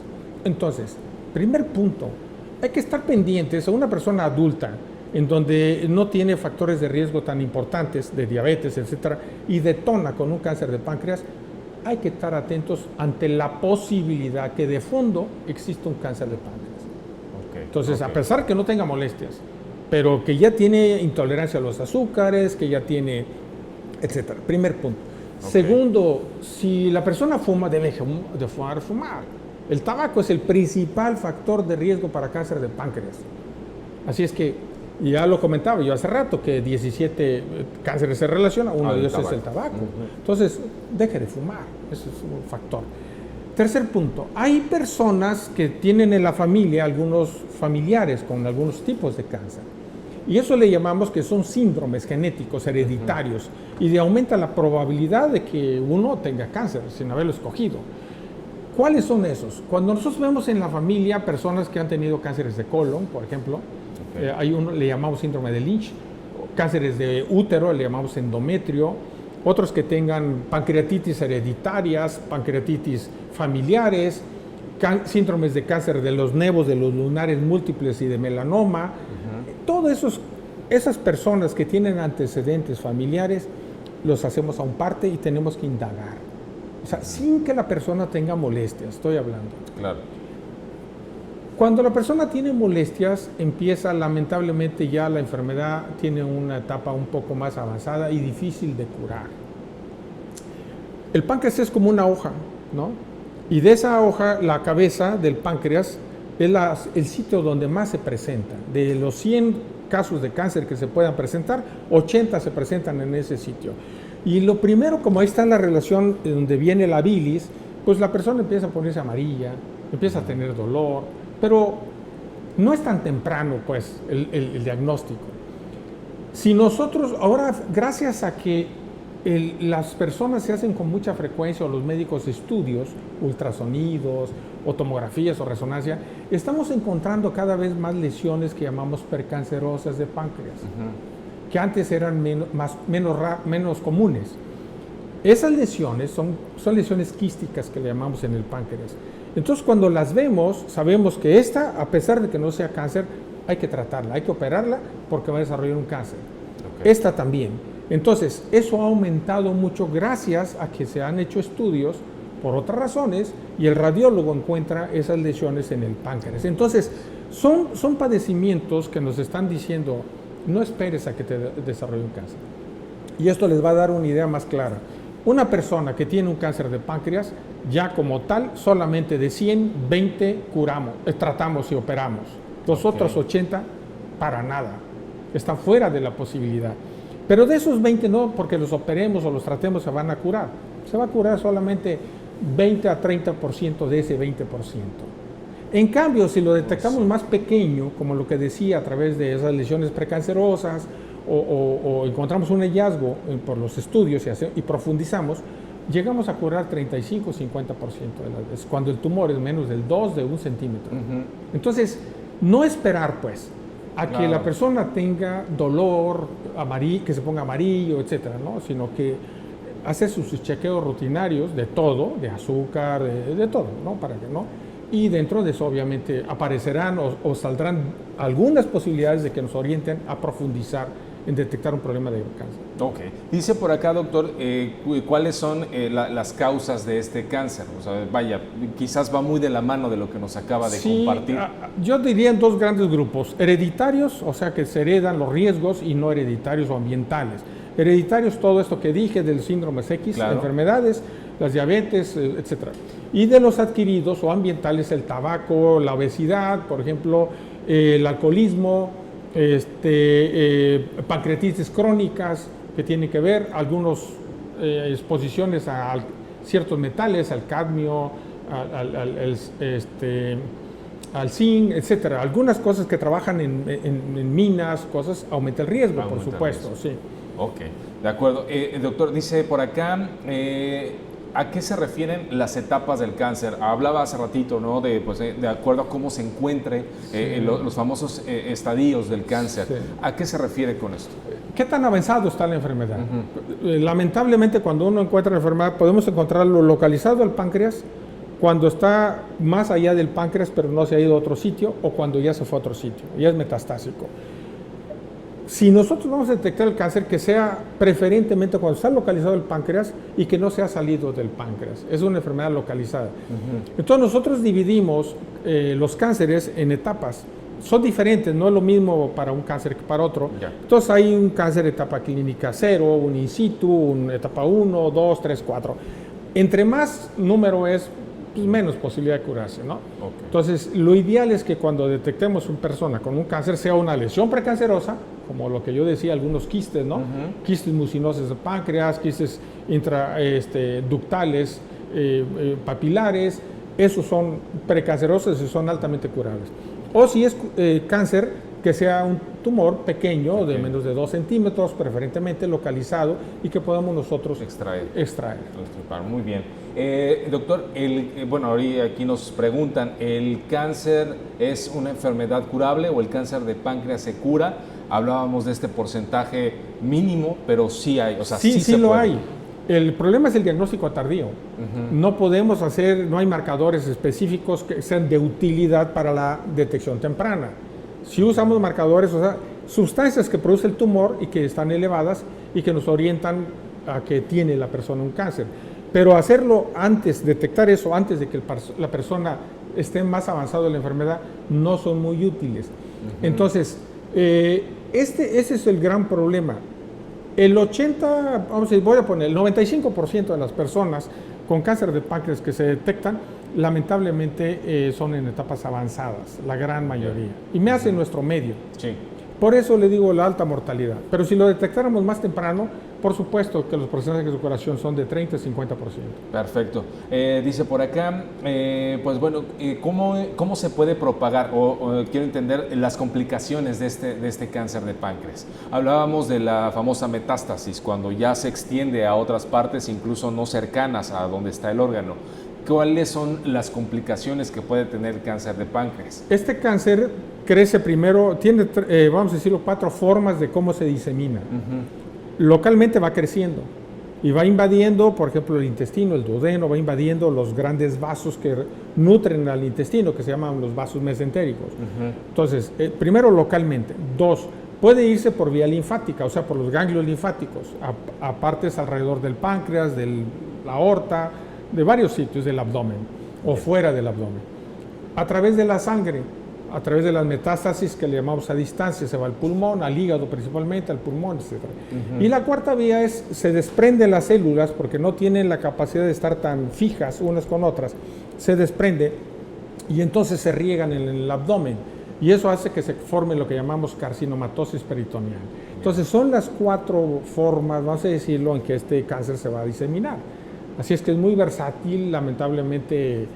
Entonces, primer punto, hay que estar pendientes a una persona adulta en donde no tiene factores de riesgo tan importantes de diabetes, etcétera, y detona con un cáncer de páncreas. Hay que estar atentos ante la posibilidad que de fondo exista un cáncer de páncreas. Entonces, a pesar que no tenga molestias, pero que ya tiene intolerancia a los azúcares, que ya tiene, etcétera. Primer punto. Segundo, si la persona fuma, debe dejar de fumar. El tabaco es el principal factor de riesgo para cáncer de páncreas. Así es que, ya lo comentaba yo hace rato, que 17 cánceres se relacionan, uno de ellos es el tabaco. Entonces, deje de fumar, ese es un factor. Tercer punto, hay personas que tienen en la familia algunos familiares con algunos tipos de cáncer. Y eso le llamamos que son síndromes genéticos hereditarios y aumenta la probabilidad de que uno tenga cáncer sin haberlo escogido. ¿Cuáles son esos? Cuando nosotros vemos en la familia personas que han tenido cánceres de colon, por ejemplo, hay uno le llamamos síndrome de Lynch, cánceres de útero le llamamos endometrio, otros que tengan pancreatitis hereditarias, pancreatitis familiares, síndromes de cáncer de los nevos, de los lunares múltiples y de melanoma. Todas esas personas que tienen antecedentes familiares, los hacemos a un parte y tenemos que indagar. O sea, sin que la persona tenga molestias, estoy hablando. Claro. Cuando la persona tiene molestias, empieza lamentablemente ya la enfermedad, tiene una etapa un poco más avanzada y difícil de curar. El páncreas es como una hoja, ¿no? Y de esa hoja, la cabeza del páncreas es el sitio donde más se presenta. De los 100 casos de cáncer que se puedan presentar, 80 se presentan en ese sitio. Y lo primero, como ahí está la relación donde viene la bilis, pues la persona empieza a ponerse amarilla, empieza a tener dolor, pero no es tan temprano pues el diagnóstico. Si nosotros, ahora gracias a que las personas se hacen con mucha frecuencia, o los médicos estudios, ultrasonidos, o tomografías o resonancia, estamos encontrando cada vez más lesiones que llamamos precancerosas de páncreas, que antes eran menos comunes. Esas lesiones son lesiones quísticas que le llamamos en el páncreas. Entonces, cuando las vemos, sabemos que esta, a pesar de que no sea cáncer, hay que tratarla, hay que operarla porque va a desarrollar un cáncer. Esta también. Entonces, eso ha aumentado mucho gracias a que se han hecho estudios por otras razones y el radiólogo encuentra esas lesiones en el páncreas. Entonces, son padecimientos que nos están diciendo, no esperes a que te desarrolle un cáncer. Y esto les va a dar una idea más clara. Una persona que tiene un cáncer de páncreas, ya como tal, solamente de 100, 20 tratamos y operamos. Los otros 80, para nada. Están fuera de la posibilidad. Pero de esos 20 no, porque los operemos o los tratemos, se van a curar. Se va a curar solamente 20 a 30% de ese 20%. En cambio, si lo detectamos más pequeño, como lo que decía a través de esas lesiones precancerosas, o encontramos un hallazgo por los estudios y profundizamos, llegamos a curar 35 o 50% de las veces, cuando el tumor es menos del 2 de 1 centímetro. Entonces, no esperar pues a que la persona tenga dolor, que se ponga amarillo, etcétera, ¿no? Sino que hacer sus chequeos rutinarios de todo, de azúcar, de todo, ¿no? Para que no. Y dentro de eso, obviamente, aparecerán o saldrán algunas posibilidades de que nos orienten a profundizar en detectar un problema de cáncer. Ok. Dice por acá, doctor, ¿cuáles son las causas de este cáncer? O sea, vaya, quizás va muy de la mano de lo que nos acaba de compartir. Yo diría en dos grandes grupos. Hereditarios, o sea, que se heredan los riesgos, y no hereditarios o ambientales. Hereditarios, todo esto que dije del síndrome X, enfermedades, las diabetes, etcétera. Y de los adquiridos o ambientales, el tabaco, la obesidad, por ejemplo, el alcoholismo, pancreatitis crónicas, que tienen que ver, algunas exposiciones a ciertos metales, al cadmio, al zinc, etcétera. Algunas cosas que trabajan en minas, cosas, aumenta el riesgo, por supuesto. Sí. Ok, de acuerdo. Doctor, dice por acá, ¿a qué se refieren las etapas del cáncer? Hablaba hace ratito, ¿no? De acuerdo a cómo se encuentre los famosos estadios del cáncer. Sí. ¿A qué se refiere con esto? ¿Qué tan avanzado está la enfermedad? Lamentablemente, cuando uno encuentra la enfermedad, podemos encontrarlo localizado al páncreas, cuando está más allá del páncreas, pero no se ha ido a otro sitio, o cuando ya se fue a otro sitio, ya es metastásico. Si nosotros vamos a detectar el cáncer, que sea preferentemente cuando está localizado el páncreas y que no se ha salido del páncreas. Es una enfermedad localizada. Entonces nosotros dividimos los cánceres en etapas. Son diferentes, no es lo mismo para un cáncer que para otro. Entonces hay un cáncer etapa clínica 0, un in situ, una etapa 1, 2, 3, 4. Entre más número es, pues menos posibilidad de curarse, ¿no? Entonces, lo ideal es que cuando detectemos una persona con un cáncer, sea una lesión precancerosa, como lo que yo decía, algunos quistes, ¿no? Quistes mucinosos de páncreas, quistes ductales, papilares, esos son precancerosos y son altamente curables. O si es cáncer, que sea un tumor pequeño, de menos de 2 centímetros, preferentemente localizado, y que podamos nosotros extraer. Muy bien. Doctor, ahorita aquí nos preguntan, ¿el cáncer es una enfermedad curable o el cáncer de páncreas se cura? Hablábamos de este porcentaje mínimo, pero sí hay, o sea, sí lo hay. El problema es el diagnóstico tardío. No podemos no hay marcadores específicos que sean de utilidad para la detección temprana. Si usamos marcadores, o sea, sustancias que produce el tumor y que están elevadas y que nos orientan a que tiene la persona un cáncer. Pero hacerlo antes, detectar eso antes de que la persona esté más avanzado en la enfermedad, no son muy útiles. Entonces, ese es el gran problema. El 95% de las personas con cáncer de páncreas que se detectan, lamentablemente son en etapas avanzadas, la gran mayoría. Y me hace nuestro medio. Sí. Por eso le digo la alta mortalidad. Pero si lo detectáramos más temprano, por supuesto que los porcentajes de curación son de 30 a 50%. Perfecto. Dice por acá, pues bueno, ¿cómo se puede propagar? O quiero entender las complicaciones de este cáncer de páncreas. Hablábamos de la famosa metástasis, cuando ya se extiende a otras partes, incluso no cercanas a donde está el órgano. ¿Cuáles son las complicaciones que puede tener el cáncer de páncreas? Este cáncer crece primero, tiene, vamos a decirlo, 4 formas de cómo se disemina. Localmente va creciendo y va invadiendo, por ejemplo, el intestino, el duodeno, va invadiendo los grandes vasos que nutren al intestino, que se llaman los vasos mesentéricos. Entonces, primero localmente. 2, puede irse por vía linfática, o sea, por los ganglios linfáticos, a partes alrededor del páncreas, de la aorta, de varios sitios del abdomen o fuera del abdomen. A través de la sangre, a través de las metástasis que le llamamos a distancia, se va al pulmón, al hígado principalmente, al pulmón, etc. Y la cuarta vía es, se desprenden las células porque no tienen la capacidad de estar tan fijas unas con otras, se desprende y entonces se riegan en el abdomen y eso hace que se forme lo que llamamos carcinomatosis peritoneal. Entonces son las 4 formas, vamos a decirlo, en que este cáncer se va a diseminar. Así es que es muy versátil, lamentablemente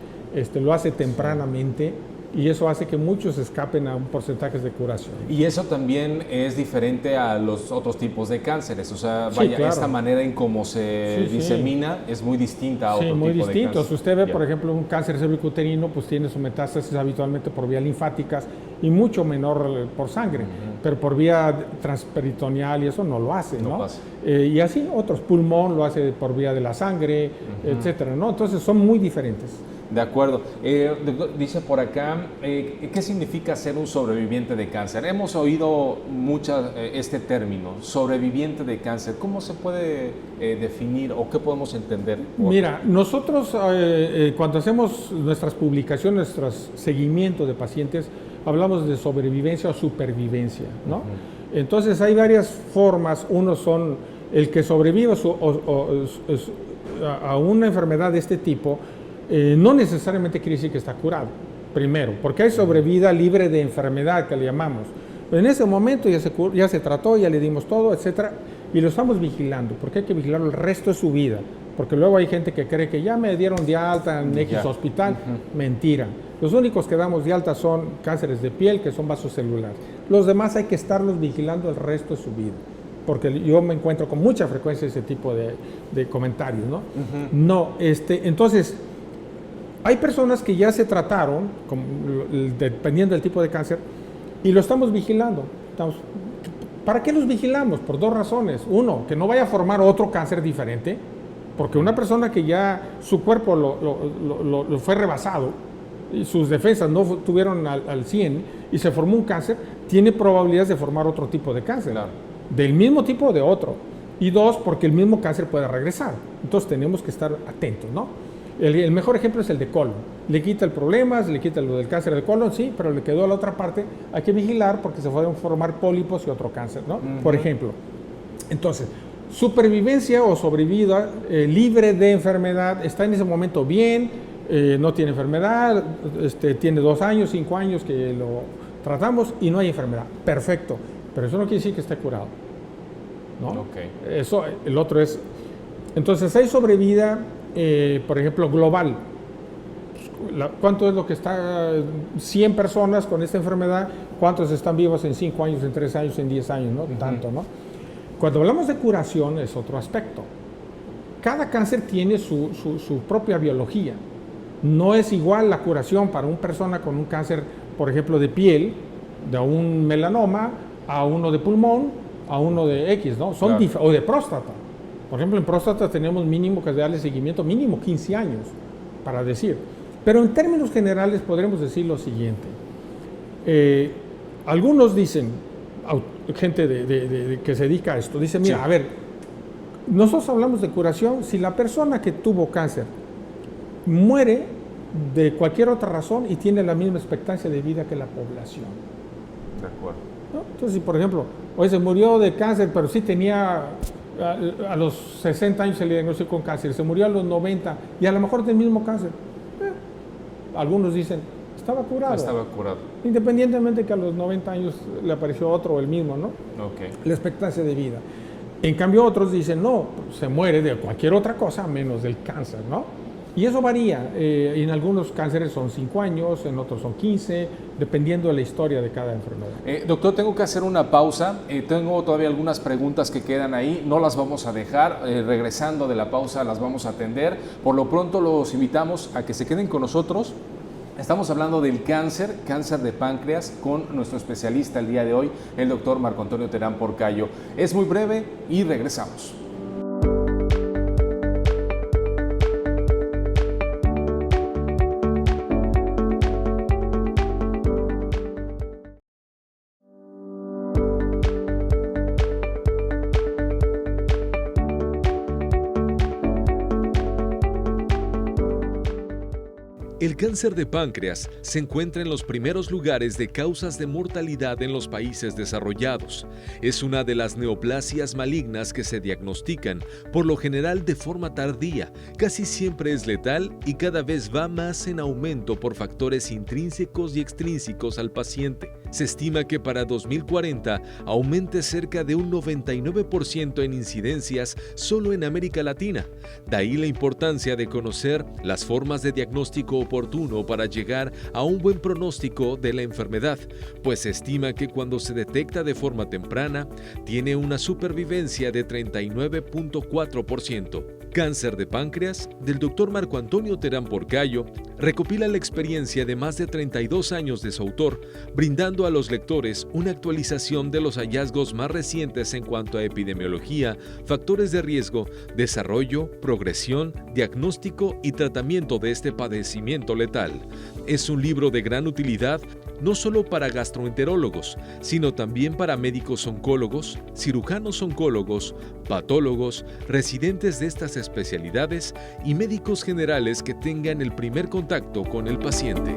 lo hace tempranamente y eso hace que muchos escapen a un porcentaje de curación. Y eso también es diferente a los otros tipos de cánceres, o sea, Sí, vaya, claro. esta manera en cómo se disemina es muy distinta a otro tipo muy de distinto. cáncer. Si usted ve, por ejemplo, un cáncer cervicuterino, pues tiene su metástasis habitualmente por vía linfáticas y mucho menor por sangre, pero por vía transperitoneal y eso no lo hace, No ¿no? pasa. Y así otros, pulmón lo hace por vía de la sangre, etcétera, ¿no? Entonces son muy diferentes. De acuerdo. Dice por acá, ¿qué significa ser un sobreviviente de cáncer? Hemos oído mucho este término, sobreviviente de cáncer. ¿Cómo se puede definir o qué podemos entender? Mira, nosotros cuando hacemos nuestras publicaciones, nuestros seguimientos de pacientes, hablamos de sobrevivencia o supervivencia, ¿no? Entonces hay varias formas. Uno son el que sobrevive a una enfermedad de este tipo, no necesariamente quiere decir que está curado, primero, porque hay sobrevida libre de enfermedad, que le llamamos. Pero en ese momento ya se trató, ya le dimos todo, etcétera, y lo estamos vigilando, porque hay que vigilarlo el resto de su vida, porque luego hay gente que cree que ya me dieron de alta en X hospital. Mentira. Los únicos que damos de alta son cánceres de piel, que son vasos celulares. Los demás hay que estarlos vigilando el resto de su vida, porque yo me encuentro con mucha frecuencia ese tipo de comentarios, ¿no? No, entonces, hay personas que ya se trataron, dependiendo del tipo de cáncer, y lo estamos vigilando. ¿Para qué los vigilamos? Por 2 razones. Uno, que no vaya a formar otro cáncer diferente, porque una persona que ya su cuerpo lo fue rebasado y sus defensas no tuvieron al 100 y se formó un cáncer, tiene probabilidades de formar otro tipo de cáncer. Claro. Del mismo tipo o de otro. Y 2, porque el mismo cáncer puede regresar. Entonces tenemos que estar atentos, ¿no? El mejor ejemplo es el de colon. Le quita el problema, le quita lo del cáncer del colon, sí, pero le quedó a la otra parte. Hay que vigilar porque se pueden formar pólipos y otro cáncer, ¿no? Por ejemplo. Entonces, supervivencia o sobrevida libre de enfermedad, está en ese momento bien, no tiene enfermedad, tiene 2 años, 5 años que lo tratamos y no hay enfermedad. Perfecto, pero eso no quiere decir que esté curado, ¿no? Okay. Eso, el otro es. Entonces, hay sobrevida, por ejemplo, global. ¿Cuánto es lo que está 100 personas con esta enfermedad? ¿Cuántos están vivos en 5 años, en 3 años, en 10 años? ¿No? Tanto, ¿no? Cuando hablamos de curación es otro aspecto. Cada cáncer tiene su propia biología. No es igual la curación para una persona con un cáncer, por ejemplo, de piel, de un melanoma, a uno de pulmón, a uno de X, ¿no? Son o de próstata. Por ejemplo, en próstata tenemos mínimo que darle seguimiento, mínimo 15 años, para decir. Pero en términos generales podremos decir lo siguiente. Algunos dicen, gente que se dedica a esto, dice, mira, a ver, nosotros hablamos de curación si la persona que tuvo cáncer muere de cualquier otra razón y tiene la misma expectancia de vida que la población. De acuerdo. ¿No? Entonces, si por ejemplo, hoy se murió de cáncer, pero sí tenía, a los 60 años se le diagnosticó con cáncer, se murió a los 90 y a lo mejor del mismo cáncer. Algunos dicen, estaba curado. Estaba curado. Independientemente que a los 90 años le apareció otro o el mismo, ¿no? Okay. La expectancia de vida. En cambio otros dicen, no, se muere de cualquier otra cosa menos del cáncer, ¿no? Y eso varía. En algunos cánceres son 5 años, en otros son 15, dependiendo de la historia de cada enfermedad. Doctor, tengo que hacer una pausa. Tengo todavía algunas preguntas que quedan ahí. No las vamos a dejar. Regresando de la pausa las vamos a atender. Por lo pronto los invitamos a que se queden con nosotros. Estamos hablando del cáncer de páncreas, con nuestro especialista el día de hoy, el doctor Marco Antonio Terán Porcayo. Es muy breve y regresamos. El cáncer de páncreas se encuentra en los primeros lugares de causas de mortalidad en los países desarrollados. Es una de las neoplasias malignas que se diagnostican, por lo general de forma tardía, casi siempre es letal y cada vez va más en aumento por factores intrínsecos y extrínsecos al paciente. Se estima que para 2040 aumente cerca de un 99% en incidencias solo en América Latina. De ahí la importancia de conocer las formas de diagnóstico oportuno para llegar a un buen pronóstico de la enfermedad, pues se estima que cuando se detecta de forma temprana, tiene una supervivencia de 39.4%. Cáncer de páncreas, del Dr. Marco Antonio Terán Porcayo, recopila la experiencia de más de 32 años de su autor, brindando a los lectores una actualización de los hallazgos más recientes en cuanto a epidemiología, factores de riesgo, desarrollo, progresión, diagnóstico y tratamiento de este padecimiento letal. Es un libro de gran utilidad no solo para gastroenterólogos, sino también para médicos oncólogos, cirujanos oncólogos, patólogos, residentes de estas especialidades y médicos generales que tengan el primer contacto con el paciente.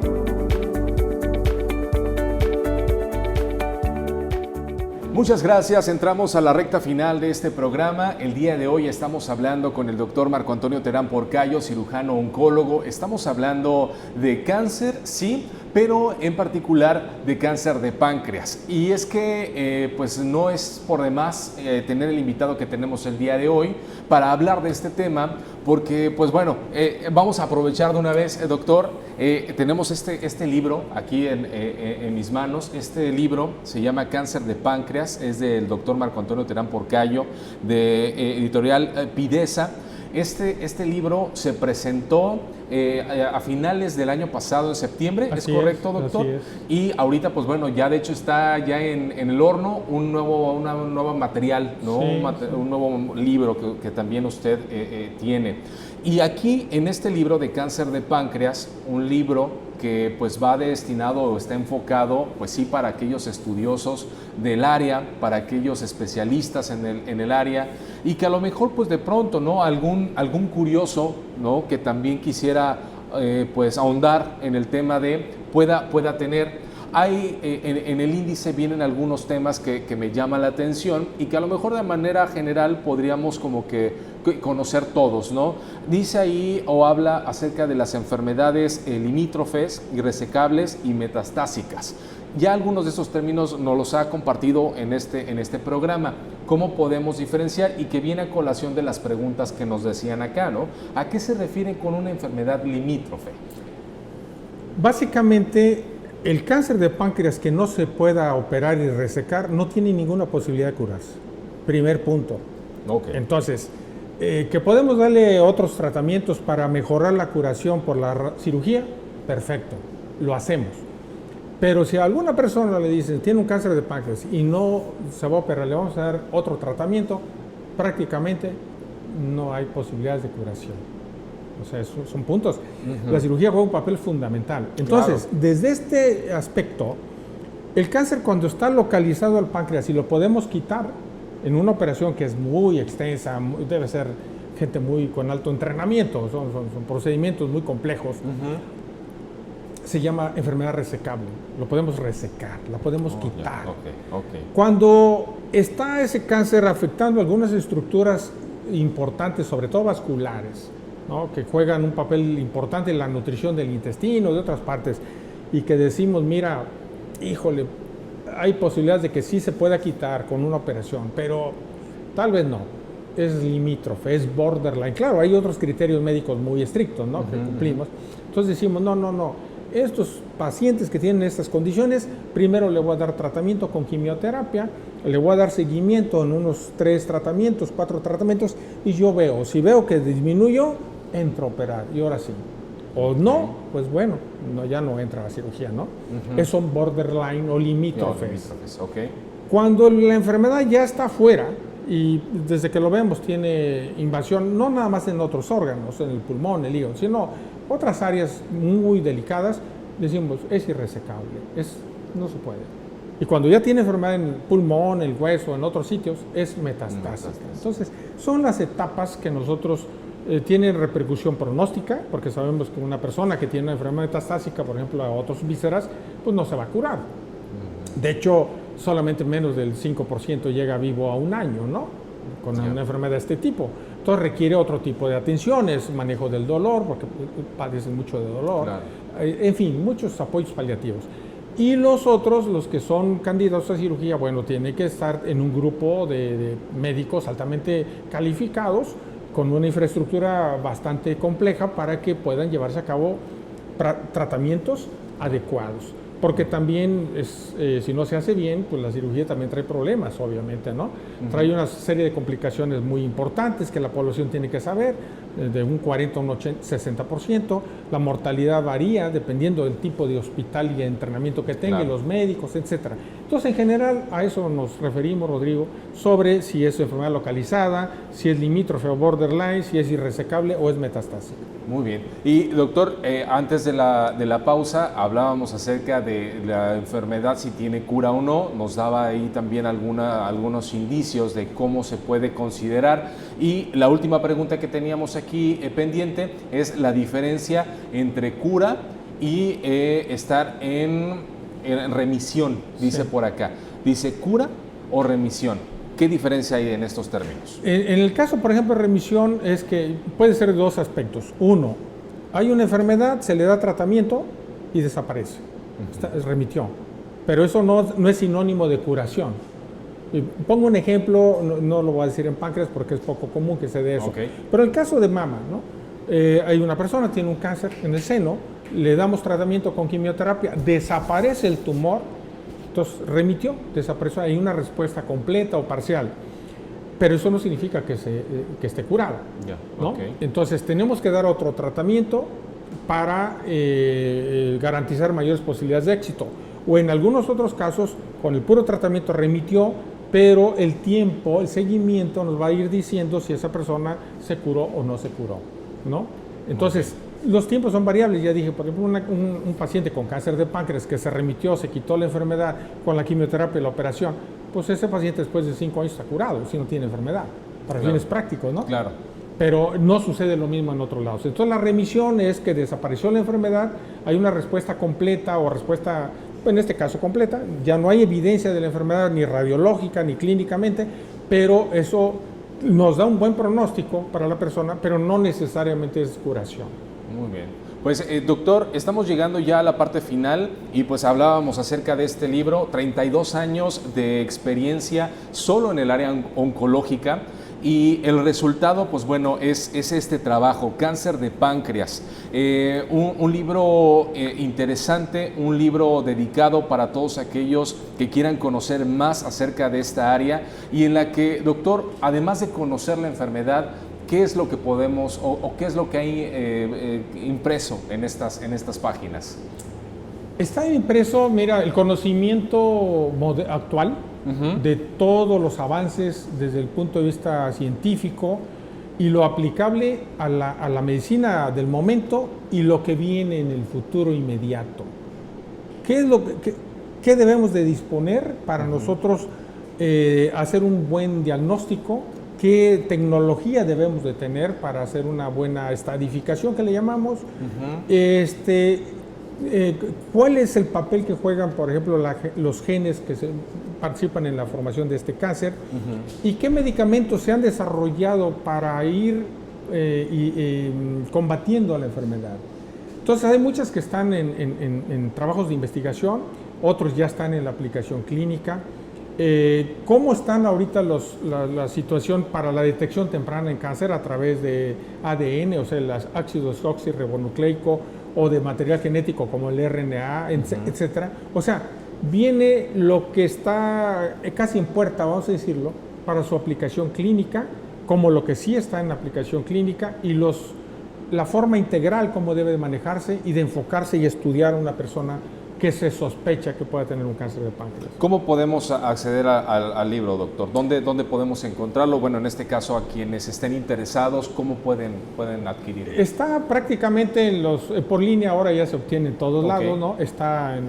Muchas gracias. Entramos a la recta final de este programa. El día de hoy estamos hablando con el doctor Marco Antonio Terán Porcayo, cirujano oncólogo. Estamos hablando de cáncer, sí, pero en particular de cáncer de páncreas. Y es que pues no es por demás tener el invitado que tenemos el día de hoy para hablar de este tema, porque pues bueno, vamos a aprovechar de una vez, doctor. Tenemos este libro aquí en mis manos. Este libro se llama Cáncer de páncreas, es del doctor Marco Antonio Terán Porcayo, de editorial Pidesa. Este libro se presentó a finales del año pasado, en septiembre, ¿es correcto, doctor? Así es. Y ahorita, pues bueno, ya de hecho está ya en el horno un nuevo material, ¿no? Sí, Un nuevo libro que también usted tiene. Y aquí, en este libro de cáncer de páncreas, un libro que pues va destinado o está enfocado, pues sí, para aquellos estudiosos del área, para aquellos especialistas en el área, y que a lo mejor pues de pronto, ¿no? Algún curioso, ¿no? Que también quisiera pues ahondar en el tema pueda tener. Hay en el índice vienen algunos temas que me llaman la atención y que a lo mejor de manera general podríamos como que conocer todos, ¿no? Dice ahí o habla acerca de las enfermedades limítrofes, irresecables y metastásicas. Ya algunos de esos términos nos los ha compartido en este programa. ¿Cómo podemos diferenciar? Y que viene a colación de las preguntas que nos decían acá, ¿no? ¿A qué se refiere con una enfermedad limítrofe? Básicamente, el cáncer de páncreas que no se pueda operar y resecar no tiene ninguna posibilidad de curarse. Primer punto. Okay. Entonces, que podemos darle otros tratamientos para mejorar la curación por la cirugía, perfecto, lo hacemos. Pero si a alguna persona le dicen tiene un cáncer de páncreas y no se va a operar, le vamos a dar otro tratamiento, prácticamente no hay posibilidades de curación. O sea, son puntos. Uh-huh. La cirugía juega un papel fundamental. Entonces, claro, desde este aspecto, el cáncer cuando está localizado al páncreas y lo podemos quitar en una operación que es muy extensa, debe ser gente muy con alto entrenamiento, son procedimientos muy complejos, se llama enfermedad resecable. Lo podemos resecar, la podemos quitar. Okay. Cuando está ese cáncer afectando algunas estructuras importantes, sobre todo vasculares, ¿no? Que juegan un papel importante en la nutrición del intestino, de otras partes, y que decimos, mira, híjole, hay posibilidades de que sí se pueda quitar con una operación, pero tal vez no. Es limítrofe, es borderline. Claro, hay otros criterios médicos muy estrictos, ¿no? Que cumplimos. Entonces decimos, no. Estos pacientes que tienen estas condiciones, primero le voy a dar tratamiento con quimioterapia, le voy a dar seguimiento en unos 3 tratamientos, 4 tratamientos, y yo veo, si veo que disminuyó, entro a operar, y ahora sí. O no, pues bueno, ya no entra a cirugía, ¿no? Esos son borderline o limítrofes. Okay. Cuando la enfermedad ya está afuera, y desde que lo vemos tiene invasión, no nada más en otros órganos, en el pulmón, el hígado, sino otras áreas muy delicadas, decimos, es irresecable, no se puede. Y cuando ya tiene enfermedad en el pulmón, el hueso, en otros sitios, es metastásica. Entonces, son las etapas que nosotros tienen repercusión pronóstica, porque sabemos que una persona que tiene una enfermedad metastásica, por ejemplo, a otros vísceras, pues no se va a curar. De hecho, solamente menos del 5% llega vivo a un año, ¿no? Con una enfermedad de este tipo. Entonces requiere otro tipo de atenciones, manejo del dolor, porque padecen mucho de dolor. Claro. En fin, muchos apoyos paliativos. Y los otros, los que son candidatos a cirugía, bueno, tienen que estar en un grupo de médicos altamente calificados, con una infraestructura bastante compleja para que puedan llevarse a cabo tratamientos adecuados. Porque también, si no se hace bien, pues la cirugía también trae problemas, obviamente, ¿no? Trae una serie de complicaciones muy importantes que la población tiene que saber, de un 40 a un 60%. La mortalidad varía dependiendo del tipo de hospital y de entrenamiento que tenga, los médicos, etc. Entonces, en general, a eso nos referimos, Rodrigo, sobre si es enfermedad localizada, si es limítrofe o borderline, si es irresecable o es metastásica. Muy bien. Y doctor, antes de la pausa hablábamos acerca de la enfermedad, si tiene cura o no, nos daba ahí también algunos indicios de cómo se puede considerar. Y la última pregunta que teníamos aquí pendiente es la diferencia entre cura y estar en remisión, dice por acá. Dice cura o remisión. ¿Qué diferencia hay en estos términos? En el caso, por ejemplo, de remisión, es que puede ser de 2 aspectos. Uno, hay una enfermedad, se le da tratamiento y desaparece. Remitió. Pero eso no es sinónimo de curación. Y pongo un ejemplo, no lo voy a decir en páncreas porque es poco común que se dé eso. Pero el caso de mama, ¿no? Hay una persona, tiene un cáncer en el seno, le damos tratamiento con quimioterapia, desaparece el tumor. Entonces, remitió, desapareció, hay una respuesta completa o parcial, pero eso no significa que esté curado, ¿no? Entonces, tenemos que dar otro tratamiento para garantizar mayores posibilidades de éxito. O en algunos otros casos, con el puro tratamiento remitió, pero el tiempo, el seguimiento nos va a ir diciendo si esa persona se curó o no se curó, ¿no? Entonces, los tiempos son variables, ya dije, por ejemplo, un paciente con cáncer de páncreas que se remitió, se quitó la enfermedad con la quimioterapia y la operación, pues ese paciente después de 5 años está curado, si no tiene enfermedad, para fines prácticos, ¿no? Claro. Pero no sucede lo mismo en otros lados. Entonces la remisión es que desapareció la enfermedad, hay una respuesta completa o respuesta, en este caso completa, ya no hay evidencia de la enfermedad ni radiológica ni clínicamente, pero eso nos da un buen pronóstico para la persona, pero no necesariamente es curación. Muy bien. Pues doctor, estamos llegando ya a la parte final y pues hablábamos acerca de este libro, 32 años de experiencia solo en el área oncológica y el resultado, pues bueno, es este trabajo, Cáncer de Páncreas, un libro interesante, un libro dedicado para todos aquellos que quieran conocer más acerca de esta área y en la que, doctor, además de conocer la enfermedad, ¿qué es lo que podemos o qué es lo que hay impreso en estas páginas? Está impreso, mira, el conocimiento actual de todos los avances desde el punto de vista científico y lo aplicable a la medicina del momento y lo que viene en el futuro inmediato. ¿Qué debemos de disponer para nosotros hacer un buen diagnóstico? ¿Qué tecnología debemos de tener para hacer una buena estadificación, que le llamamos? ¿Cuál es el papel que juegan, por ejemplo, los genes que participan en la formación de este cáncer? ¿Y qué medicamentos se han desarrollado para ir combatiendo la enfermedad? Entonces hay muchas que están en trabajos de investigación, otros ya están en la aplicación clínica. ¿Cómo están ahorita la situación para la detección temprana en cáncer a través de ADN, o sea, el ácido desoxirribonucleico, o de material genético como el RNA, etcétera? O sea, viene lo que está casi en puerta, vamos a decirlo, para su aplicación clínica, como lo que sí está en la aplicación clínica, y la forma integral como debe de manejarse y de enfocarse y estudiar a una persona que se sospecha que pueda tener un cáncer de páncreas. ¿Cómo podemos acceder al libro, doctor? ¿Dónde podemos encontrarlo? Bueno, en este caso, a quienes estén interesados, ¿cómo pueden adquirirlo? Está prácticamente por línea, ahora ya se obtiene en todos lados, ¿no? Está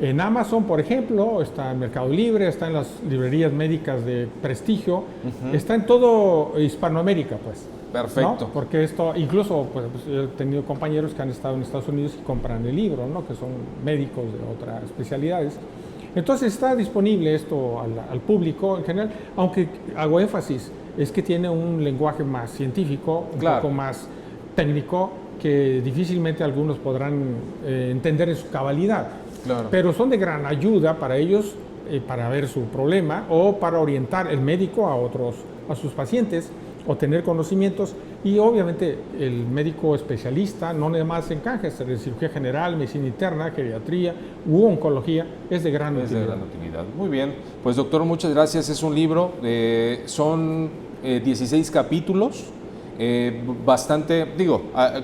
en Amazon, por ejemplo, está en Mercado Libre, está en las librerías médicas de prestigio, está en todo Hispanoamérica, pues. Perfecto. ¿No? Porque esto, incluso pues, yo he tenido compañeros que han estado en Estados Unidos y compran el libro, ¿no? Que son médicos de otras especialidades. Entonces está disponible esto al público en general, aunque hago énfasis, es que tiene un lenguaje más científico, un poco más técnico, que difícilmente algunos podrán entender en su cabalidad. Claro. Pero son de gran ayuda para ellos, para ver su problema o para orientar el médico a sus pacientes, o tener conocimientos, y obviamente el médico especialista, no nada más en cáncer, de cirugía general, medicina interna, geriatría u oncología, es de gran utilidad. Es de gran utilidad. Muy bien, pues doctor, muchas gracias. Es un libro, son 16 capítulos, bastante,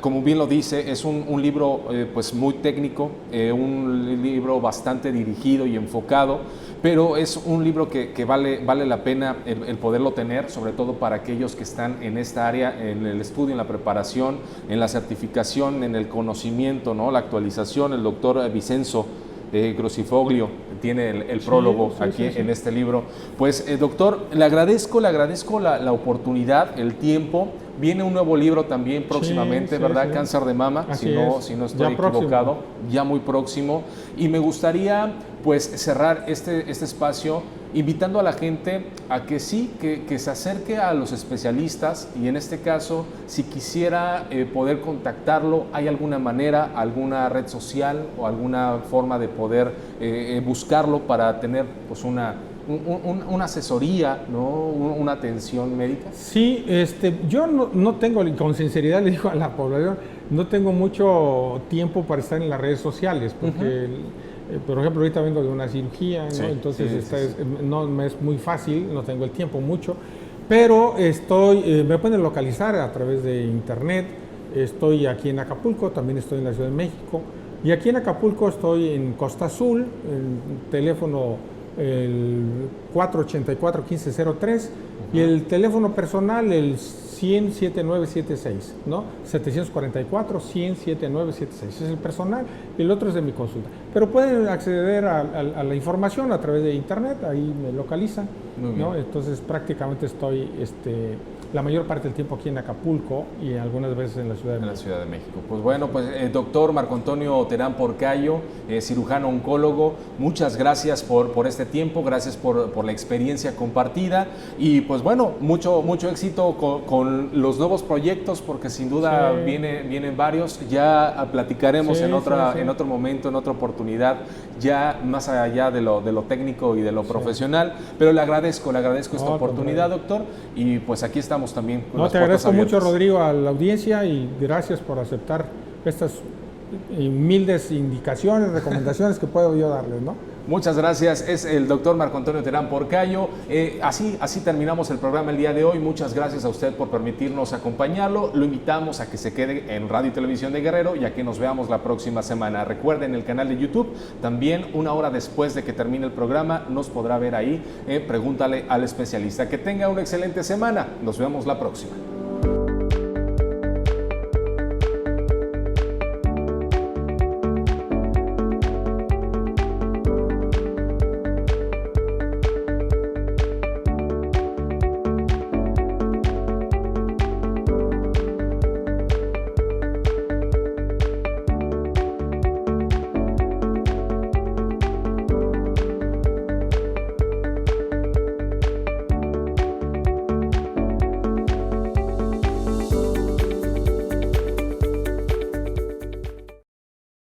como bien lo dice, es un libro pues muy técnico, un libro bastante dirigido y enfocado, pero es un libro que vale la pena el poderlo tener, sobre todo para aquellos que están en esta área, en el estudio, en la preparación, en la certificación, en el conocimiento, ¿no? La actualización. El doctor Vicenzo Grosifoglio tiene el prólogo aquí en este libro. Pues doctor, le agradezco la oportunidad, el tiempo. Viene un nuevo libro también próximamente, ¿verdad? Cáncer de mama, si no estoy equivocado, ya muy próximo. Y me gustaría pues cerrar este espacio invitando a la gente a que que se acerque a los especialistas, y en este caso, si quisiera poder contactarlo, ¿hay alguna manera, alguna red social o alguna forma de poder buscarlo para tener pues una asesoría, ¿no? Una atención médica? Sí, yo no tengo, con sinceridad le digo a la población, no tengo mucho tiempo para estar en las redes sociales, porque, por ejemplo, ahorita vengo de una cirugía, ¿no? Entonces no me es muy fácil, no tengo el tiempo mucho, pero me pueden localizar a través de internet. Estoy aquí en Acapulco, también estoy en la Ciudad de México, y aquí en Acapulco estoy en Costa Azul, el teléfono el 484-1503, y el teléfono personal el 100-7976, ¿no? 744-100-7976, es el personal, y el otro es de mi consulta. Pero pueden acceder a la información a través de internet, ahí me localizan, ¿no? Entonces prácticamente estoy la mayor parte del tiempo aquí en Acapulco y algunas veces en la Ciudad de México. En la Ciudad de México. Pues bueno, doctor Marco Antonio Terán Porcayo, cirujano oncólogo, muchas gracias por este tiempo, gracias por la experiencia compartida, y pues bueno, mucho éxito con los nuevos proyectos, porque sin duda vienen varios. Ya platicaremos en otro momento, en otra oportunidad, ya más allá de lo técnico y de lo profesional, pero le agradezco esta oportunidad, doctor, y pues aquí estamos también con las te puertas agradezco abiertas. mucho, Rodrigo, a la audiencia, y gracias por aceptar estas humildes indicaciones, recomendaciones que puedo yo darles, ¿no? Muchas gracias. Es el doctor Marco Antonio Terán Porcayo. Así terminamos el programa el día de hoy. Muchas gracias a usted por permitirnos acompañarlo. Lo invitamos a que se quede en Radio y Televisión de Guerrero, y a que nos veamos la próxima semana. Recuerden el canal de YouTube. También, una hora después de que termine el programa, nos podrá ver ahí. Pregúntale al especialista. Que tenga una excelente semana. Nos vemos la próxima.